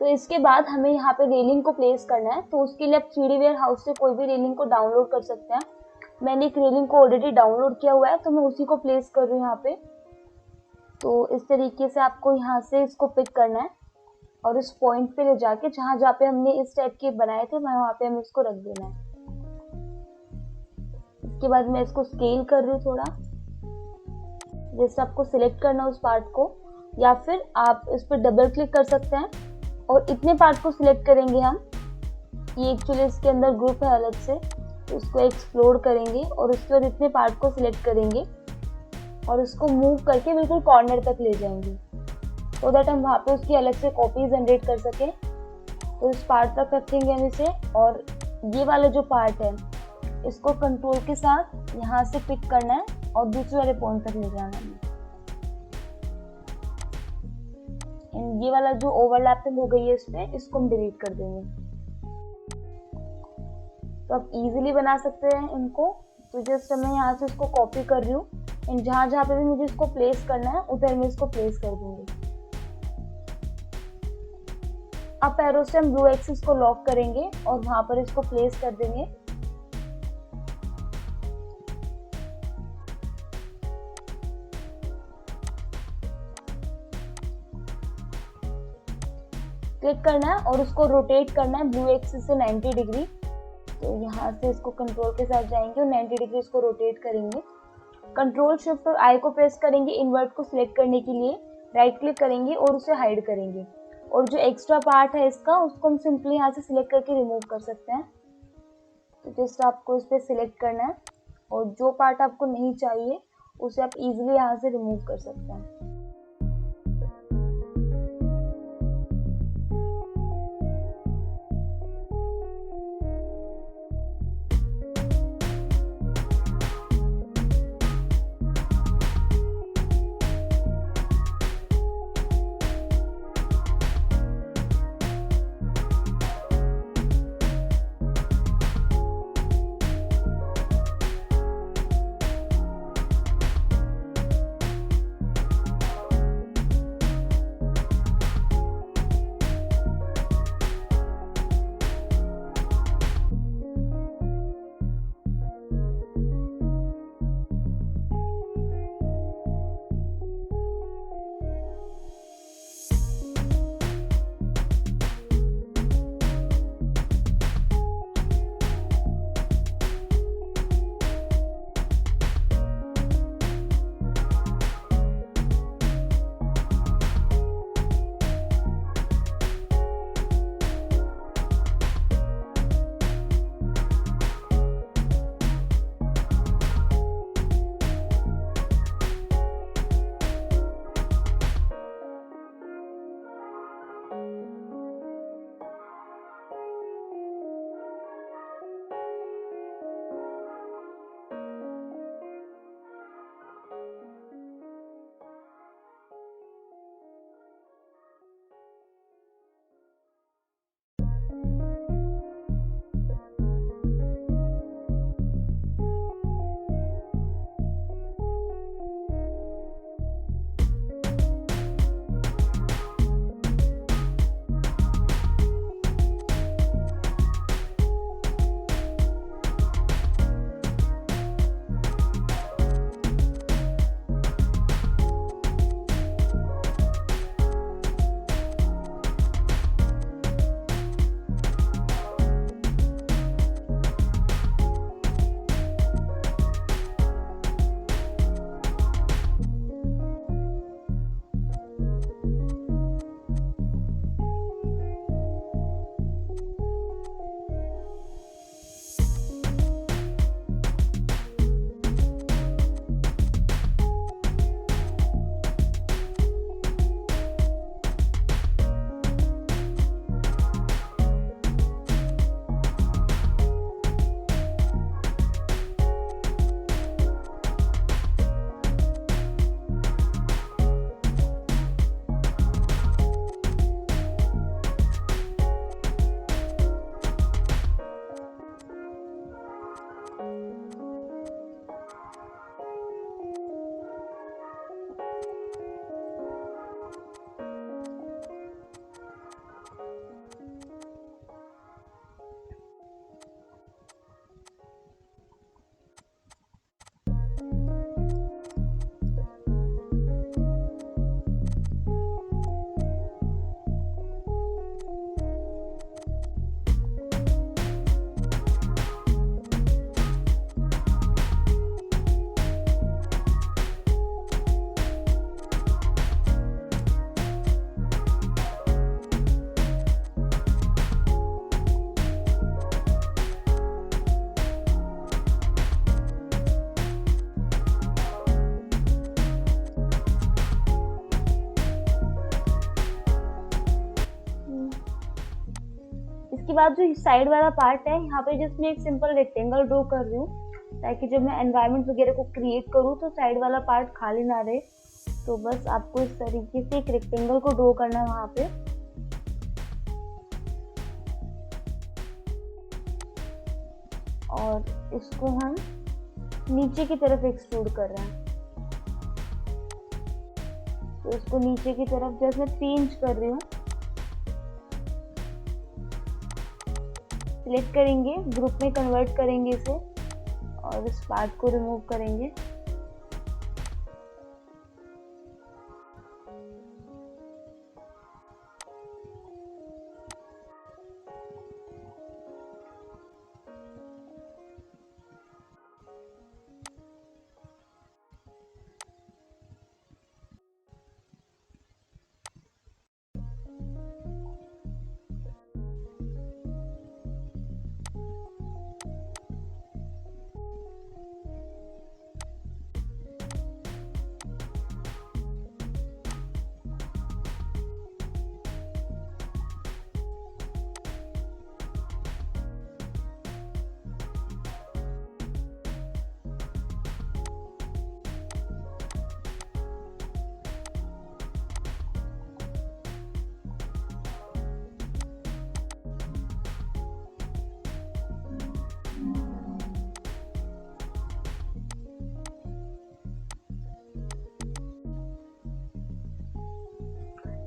A: तो इसके बाद हमें यहाँ पे रेलिंग को प्लेस करना है। तो उसके लिए आप 3D वेयर हाउस से कोई भी रेलिंग को डाउनलोड कर सकते हैं। मैंने एक रेलिंग को ऑलरेडी डाउनलोड किया हुआ है तो मैं उसी को प्लेस कर रही हूँ यहाँ पे। तो इस तरीके से आपको यहाँ से इसको पिक करना है और इस पॉइंट पे ले जाके जहाँ जहाँ पे हमने इस टाइप के बनाए थे वहाँ पे हमें इसको रख देना है। इसके बाद मैं इसको स्केल कर रही हूँ थोड़ा। जैसे आपको सिलेक्ट करना है उस पार्ट को या फिर आप इस पर डबल क्लिक कर सकते हैं और इतने पार्ट को सिलेक्ट करेंगे हम। ये एक्चुअली इसके अंदर ग्रुप है अलग से, तो इसको एक्सप्लोर करेंगे और उसके बाद इतने पार्ट को सिलेक्ट करेंगे और इसको मूव करके बिल्कुल कॉर्नर तक ले जाएंगे, तो दैट हम वहाँ पे उसकी अलग से कॉपी जनरेट कर सकें। तो इस पार्ट तक रखेंगे हम इसे, और ये वाला जो पार्ट है इसको कंट्रोल के साथ यहाँ से पिक करना है और दूसरे वाले पॉइंट तक ले जाना है। ये वाला जो ओवरलैपिंग हो गई है इसमें, इसको हम डिलीट कर देंगे। तो आप इजीली बना सकते हैं इनको। तो जस्ट मैं यहाँ से इसको कॉपी कर रही हूँ एंड जहाँ जहाँ पे भी मुझे इसको प्लेस करना है उधर मैं इसको प्लेस कर दूंगी। अप एरो से हम ब्लू एक्सिस को लॉक करेंगे और वहां पर इसको प्लेस कर देंगे। क्लिक करना है और उसको रोटेट करना है ब्लू एक्सिस से 90 डिग्री। तो यहाँ से इसको कंट्रोल के साथ जाएंगे और 90 डिग्री इसको रोटेट करेंगे। कंट्रोल शिफ्ट और आई को प्रेस करेंगे इन्वर्ट को सिलेक्ट करने के लिए, राइट क्लिक करेंगे और उसे हाइड करेंगे। और जो एक्स्ट्रा पार्ट है इसका, उसको हम सिंपली यहाँ से सिलेक्ट करके रिमूव कर सकते हैं। तो जस्ट आपको इस पर सिलेक्ट करना है और जो पार्ट आपको नहीं चाहिए उसे आप इजीली यहाँ से रिमूव कर सकते हैं। इसके बाद जो साइड वाला पार्ट है, यहाँ पे जस्ट मैं एक सिंपल रेक्टेंगल ड्रॉ कर रही हूँ ताकि जब मैं एनवायरनमेंट वगैरह को क्रिएट करूँ तो साइड वाला पार्ट खाली ना रहे। तो बस आपको इस तरीके से एक रेक्टेंगल को ड्रॉ करना है वहाँ पे। और इसको हम नीचे की तरफ एक्सट्रूड कर रहे हैं। तो इसको नीचे की तरफ जैसे मैं 3 इंच कर रही हूँ, सिलेक्ट करेंगे, ग्रुप में कन्वर्ट करेंगे इसे और इस पार्ट को रिमूव करेंगे।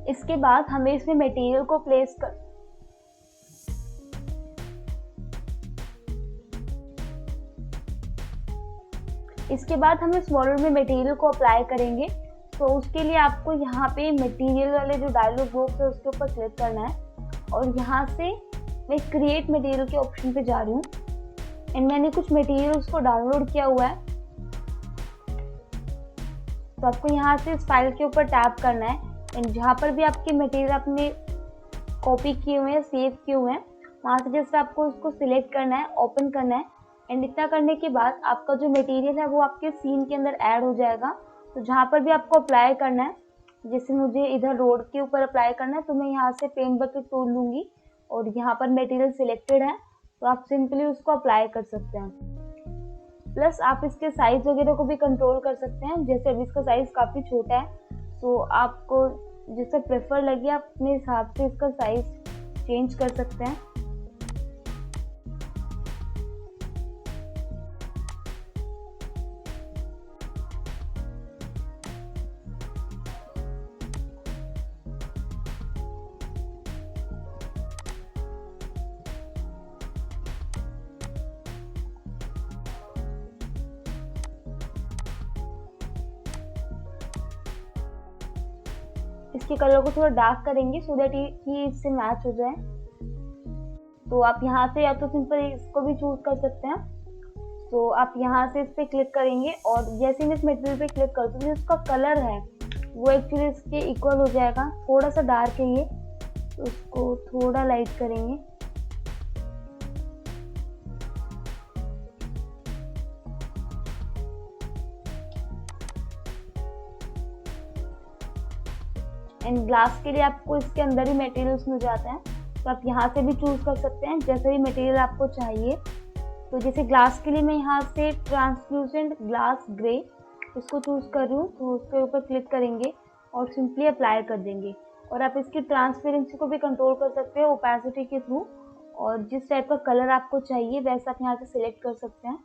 A: इसके बाद हमें इसमें मटेरियल को प्लेस कर इसके बाद हम इस मॉडल में मटेरियल को अप्लाई करेंगे। तो उसके लिए आपको यहाँ पे मटेरियल वाले जो डायलॉग बॉक्स है उसके ऊपर क्लिक करना है और यहाँ से मैं क्रिएट मटेरियल के ऑप्शन पे जा रही हूँ एंड मैंने कुछ मटेरियल उसको डाउनलोड किया हुआ है। तो आपको यहाँ से इस फाइल के ऊपर टैप करना है एंड जहाँ पर भी आपके मटेरियल आपने कॉपी किए हुए हैं, सेव किए हुए हैं, वहाँ से जस्ट आपको उसको सिलेक्ट करना है, ओपन करना है एंड इतना करने के बाद आपका जो मटेरियल है वो आपके सीन के अंदर ऐड हो जाएगा। तो जहाँ पर भी आपको अप्लाई करना है, जैसे मुझे इधर रोड के ऊपर अप्लाई करना है तो मैं यहाँ से पेंट बकेट टूल लूँगी और यहाँ पर मटेरियल सिलेक्टेड है तो आप सिंपली उसको अप्लाई कर सकते हैं। प्लस आप इसके साइज वगैरह को भी कंट्रोल कर सकते हैं। जैसे अभी इसका साइज काफ़ी छोटा है तो आपको जैसा प्रेफर लगे आप अपने हिसाब से इसका साइज चेंज कर सकते हैं। इसके कलर को थोड़ा डार्क करेंगे सो दैट ये इससे मैच हो जाए। तो आप यहाँ से या तो सिंपल इसको भी चूज कर सकते हैं। तो आप यहाँ से इस पर क्लिक करेंगे और जैसे मैं इस मटेरियल पे क्लिक करती हूँ तो इसका कलर है वो एक्चुअली इसके इक्वल हो जाएगा। थोड़ा सा डार्क है ये तो उसको थोड़ा लाइट करेंगे। एंड ग्लास के लिए आपको इसके अंदर ही मटेरियल्स मिल जाते हैं तो आप यहाँ से भी चूज कर सकते हैं जैसे भी मटेरियल आपको चाहिए। तो जैसे ग्लास के लिए मैं यहाँ से ट्रांसल्यूसेंट ग्लास ग्रे इसको चूज कर रही हूँ तो उसके ऊपर क्लिक करेंगे और सिंपली अप्लाई कर देंगे। और आप इसकी ट्रांसपेरेंसी को भी कंट्रोल कर सकते हैं ओपेसिटी के थ्रू और जिस टाइप का कलर आपको चाहिए वैसा आप यहाँ से सिलेक्ट कर सकते हैं।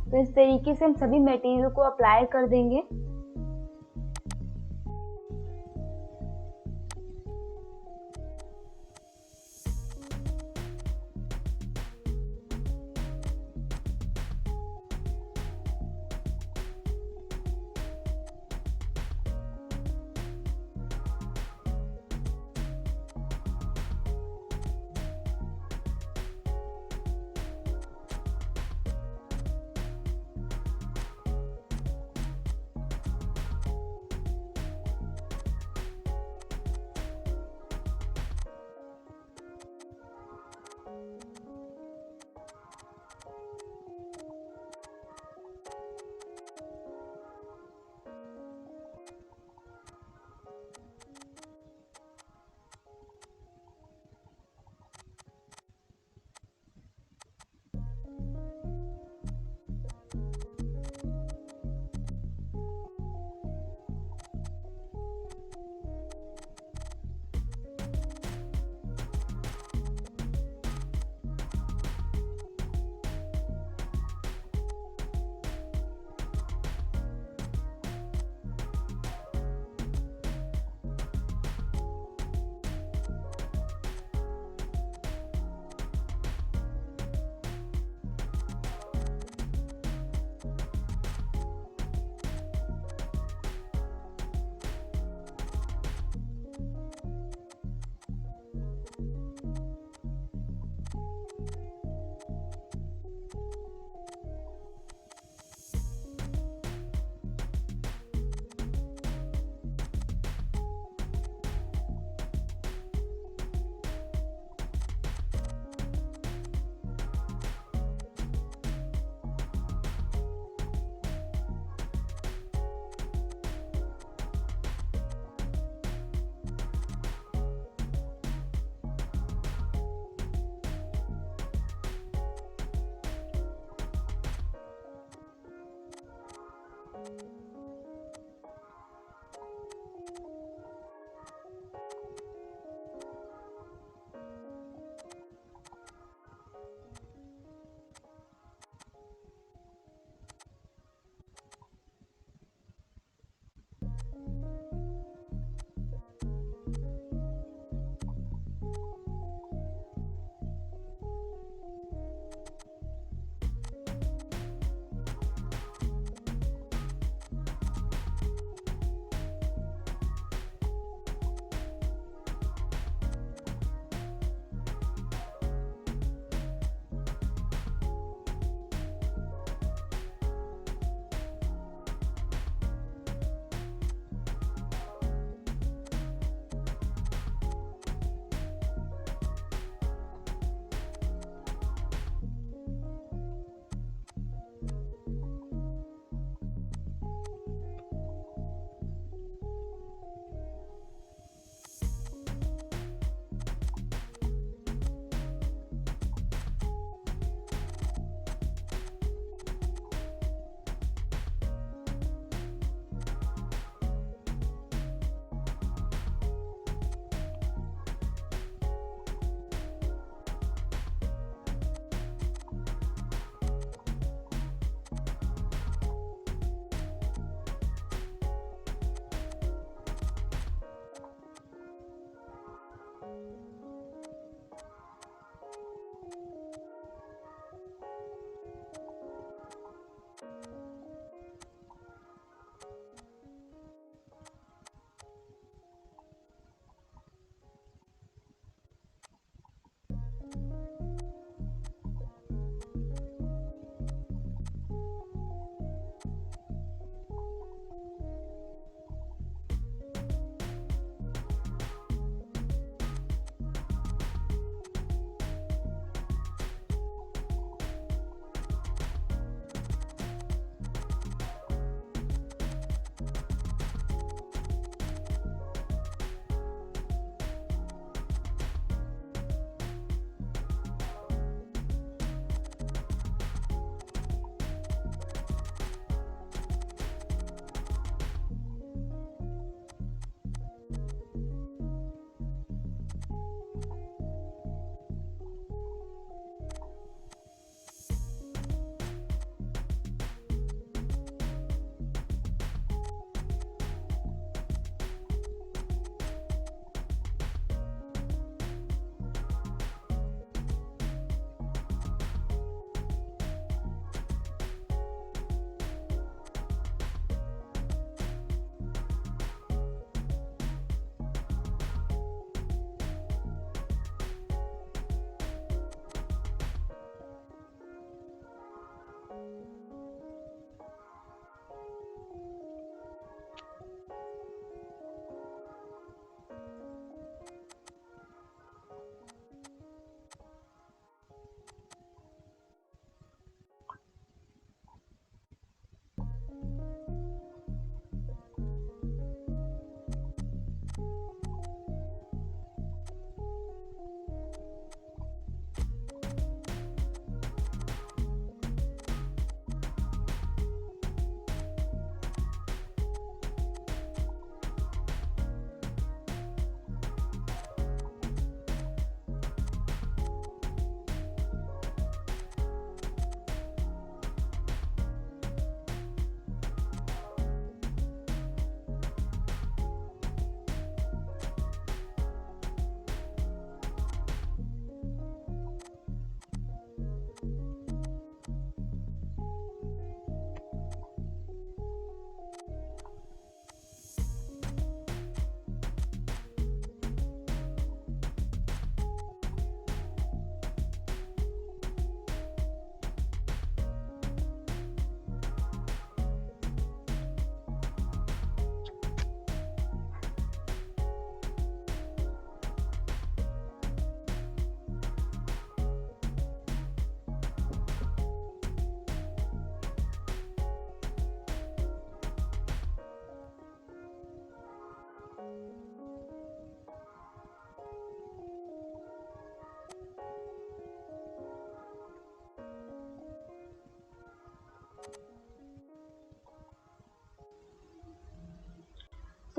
A: तो इस तरीके से हम सभी मटेरियल को अप्लाई कर देंगे।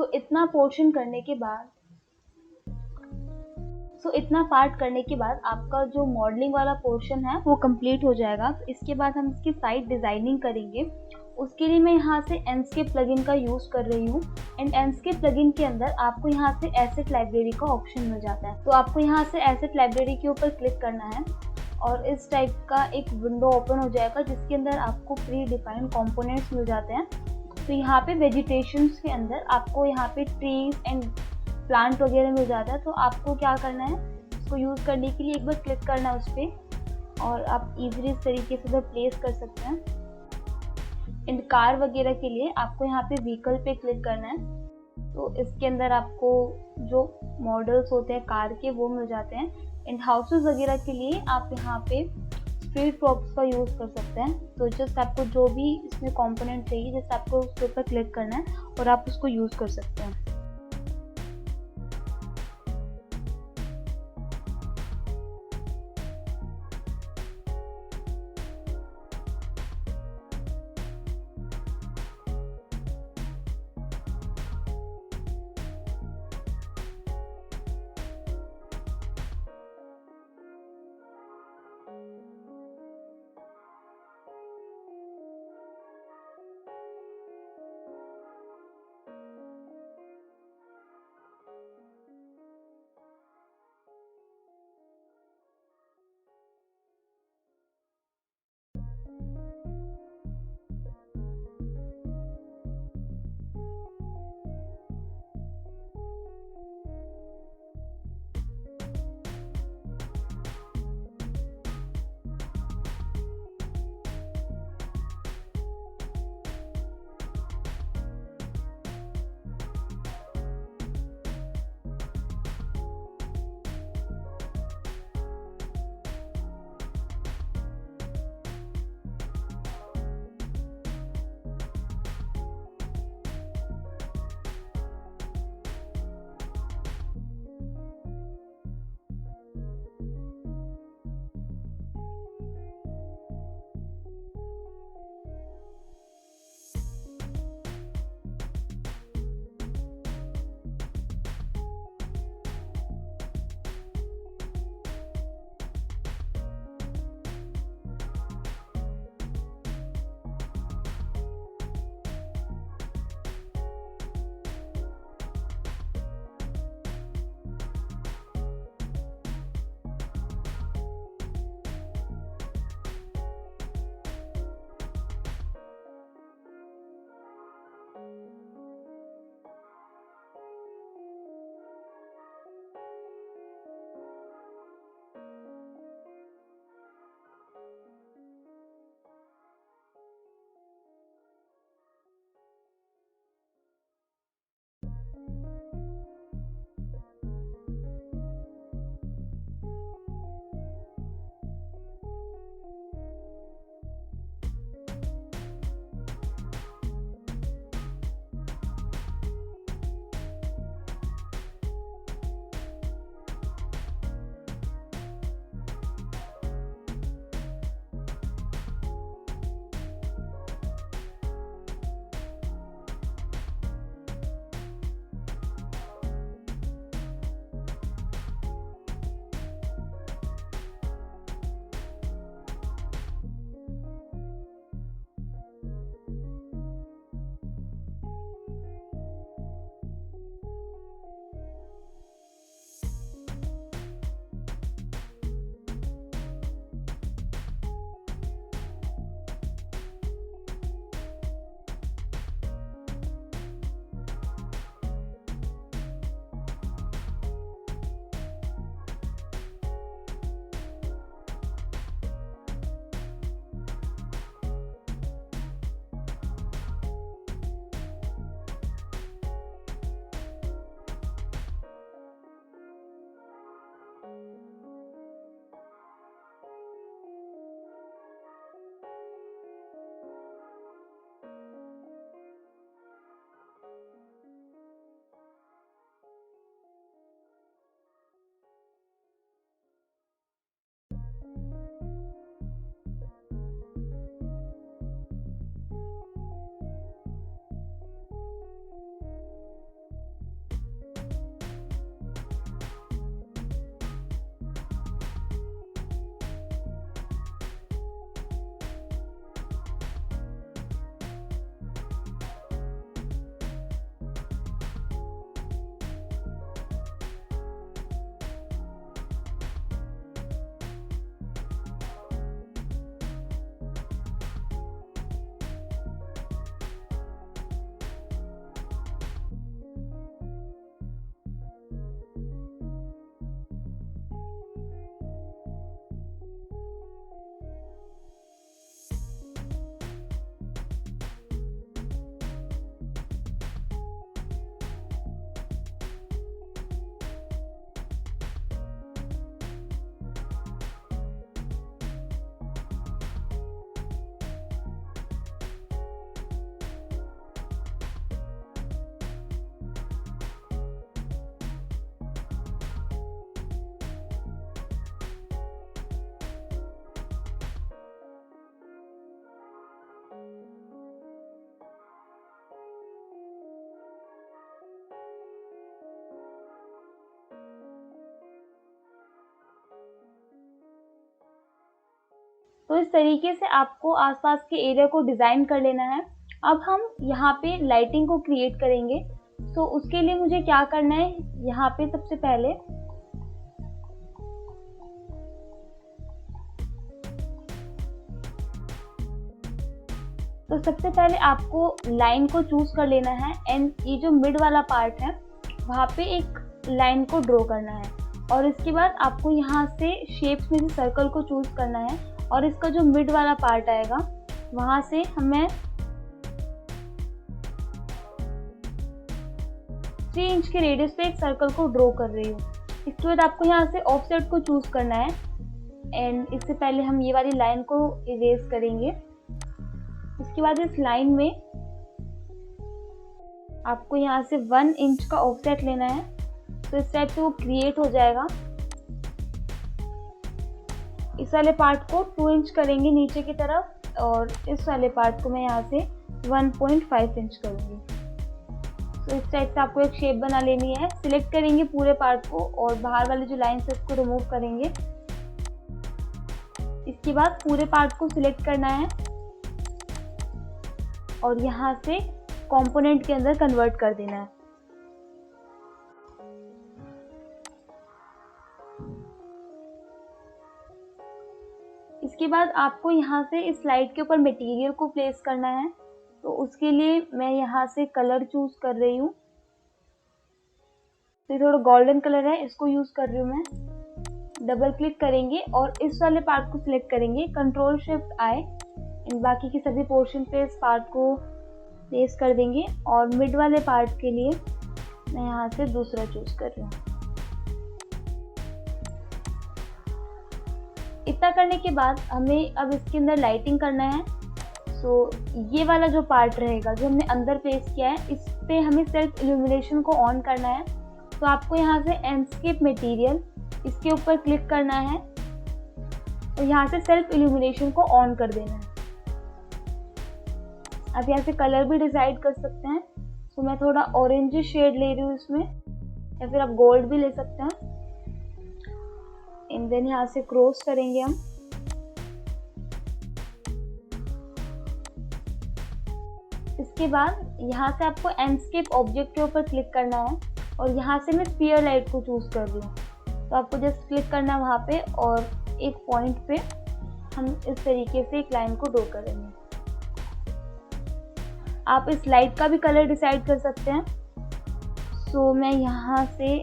A: इतना पोर्शन करने के बाद इतना पार्ट करने के बाद आपका जो मॉडलिंग वाला पोर्शन है वो कंप्लीट हो जाएगा। तो इसके बाद हम इसकी साइट डिज़ाइनिंग करेंगे। उसके लिए मैं यहाँ से एंडस्केप प्लगइन का यूज़ कर रही हूँ। एंड एंडस्केप प्लगइन के अंदर आपको यहाँ से एसेट लाइब्रेरी का ऑप्शन मिल जाता है। तो आपको यहाँ से एसेट लाइब्रेरी के ऊपर क्लिक करना है और इस टाइप का एक विंडो ओपन हो जाएगा जिसके अंदर आपको प्री डिफाइंड कंपोनेंट्स मिल जाते हैं। तो यहाँ पे वेजिटेशंस के अंदर आपको यहाँ पे ट्रीज एंड प्लांट वगैरह मिल जाता है। तो आपको क्या करना है, इसको यूज़ करने के लिए एक बार क्लिक करना है उस पर और आप इजीली इस तरीके से उधर प्लेस कर सकते हैं। एंड कार वगैरह के लिए आपको यहाँ पे व्हीकल पे क्लिक करना है। तो इसके अंदर आपको जो मॉडल्स होते हैं कार के वो मिल जाते हैं। एंड हाउसेस वगैरह के लिए आप यहाँ पे स्ट्रीट प्रॉप्स का यूज़ कर सकते हैं। तो जस्ट आपको जो भी इसमें कंपोनेंट चाहिए जस्ट आपको उसके ऊपर क्लिक करना है और आप उसको यूज़ कर सकते हैं। तो इस तरीके से आपको आसपास के एरिया को डिज़ाइन कर लेना है। अब हम यहाँ पे लाइटिंग को क्रिएट करेंगे। तो उसके लिए मुझे क्या करना है, यहाँ पे सबसे पहले आपको लाइन को चूज कर लेना है एंड ये जो मिड वाला पार्ट है वहाँ पे एक लाइन को ड्रॉ करना है। और इसके बाद आपको यहाँ से शेप्स में से सर्कल को चूज करना है और इसका जो मिड वाला पार्ट आएगा वहाँ से हमें 3 इंच के रेडियस पे एक सर्कल को ड्रॉ कर रही हूँ। इसके बाद आपको यहाँ से ऑफसेट को चूज करना है एंड इससे पहले हम ये वाली लाइन को इरेज करेंगे। इसके बाद इस लाइन में आपको यहाँ से 1 इंच का ऑफसेट लेना है। तो इस टाइप से वो क्रिएट हो जाएगा। इस वाले पार्ट को 2 इंच करेंगे नीचे की तरफ और इस वाले पार्ट को मैं यहाँ से 1.5 इंच करूँगी। तो इस टाइप से आपको एक शेप बना लेनी है। सिलेक्ट करेंगे पूरे पार्ट को और बाहर वाले जो लाइन है उसको रिमूव करेंगे। इसके बाद पूरे पार्ट को सिलेक्ट करना है और यहाँ से कंपोनेंट के अंदर कन्वर्ट कर देना है। इसके बाद आपको यहाँ से इस स्लाइड के ऊपर मटेरियल को प्लेस करना है। तो उसके लिए मैं यहाँ से कलर चूज कर रही हूँ। तो ये थोड़ा गोल्डन कलर है, इसको यूज कर रही हूँ मैं। डबल क्लिक करेंगे और इस वाले पार्ट को सिलेक्ट करेंगे, कंट्रोल शिफ्ट आई, इन बाकी की सभी पोर्शन पे इस पार्ट को प्लेस कर देंगे। और मिड वाले पार्ट के लिए मैं यहाँ से दूसरा चूज कर रही हूँ। इतना करने के बाद हमें अब इसके अंदर लाइटिंग करना है। सो ये वाला जो पार्ट रहेगा जो हमने अंदर प्लेस किया है, इस पे हमें सेल्फ इल्यूमिनेशन को ऑन करना है। तो आपको यहाँ से एंडस्केप मटेरियल इसके ऊपर क्लिक करना है और यहाँ से सेल्फ इल्यूमिनेशन को ऑन कर देना है। आप यहाँ से कलर भी डिसाइड कर सकते हैं। तो मैं थोड़ा ऑरेंज शेड ले रही हूँ इसमें, या फिर आप गोल्ड भी ले सकते हैं। एंड देन यहाँ से क्रॉस करेंगे हम। इसके बाद यहाँ से आपको एंडस्केप ऑब्जेक्ट के ऊपर क्लिक करना है और यहाँ से मैं स्फीयर लाइट को चूज कर रही हूँ। तो आपको जस्ट क्लिक करना है वहाँ पे और एक पॉइंट पे हम इस तरीके से एक लाइन को ड्रॉ करेंगे। आप इस लाइट का भी कलर डिसाइड कर सकते हैं। सो मैं यहाँ से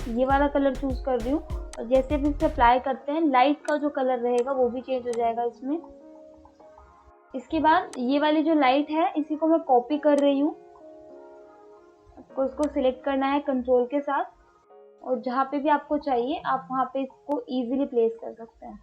A: ये वाला कलर चूज कर रही हूँ और जैसे भी इसे अप्लाई करते हैं लाइट का जो कलर रहेगा वो भी चेंज हो जाएगा इसमें। इसके बाद ये वाली जो लाइट है इसी को मैं कॉपी कर रही हूँ। आपको इसको सिलेक्ट करना है कंट्रोल के साथ और जहाँ पे भी आपको चाहिए आप वहाँ पे इसको इजीली प्लेस कर सकते हैं।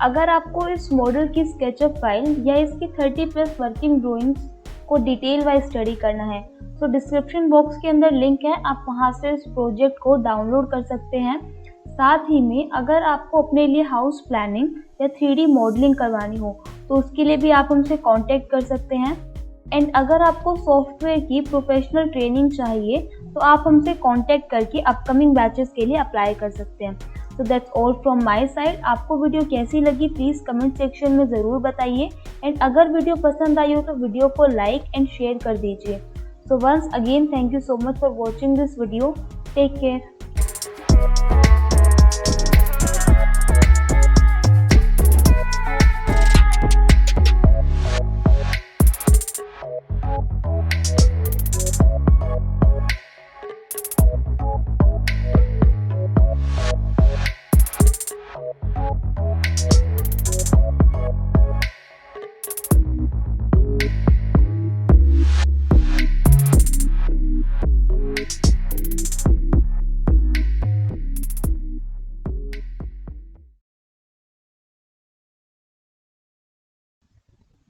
A: अगर आपको इस मॉडल की स्केचअप फाइल या इसकी 30+ वर्किंग ड्राइंग्स को डिटेल वाइज स्टडी करना है तो डिस्क्रिप्शन बॉक्स के अंदर लिंक है, आप वहां से इस प्रोजेक्ट को डाउनलोड कर सकते हैं। साथ ही में अगर आपको अपने लिए हाउस प्लानिंग या 3D मॉडलिंग करवानी हो तो उसके लिए भी आप हमसे कांटेक्ट कर सकते हैं। एंड अगर आपको सॉफ्टवेयर की प्रोफेशनल ट्रेनिंग चाहिए तो आप हमसे कांटेक्ट करके अपकमिंग बैचेस के लिए अप्लाई कर सकते हैं। तो that's all from my side. आपको वीडियो कैसी लगी प्लीज़ कमेंट सेक्शन में ज़रूर बताइए। एंड अगर वीडियो पसंद आई हो तो वीडियो को लाइक एंड शेयर कर दीजिए। So once again thank you so much for watching this video. Take care.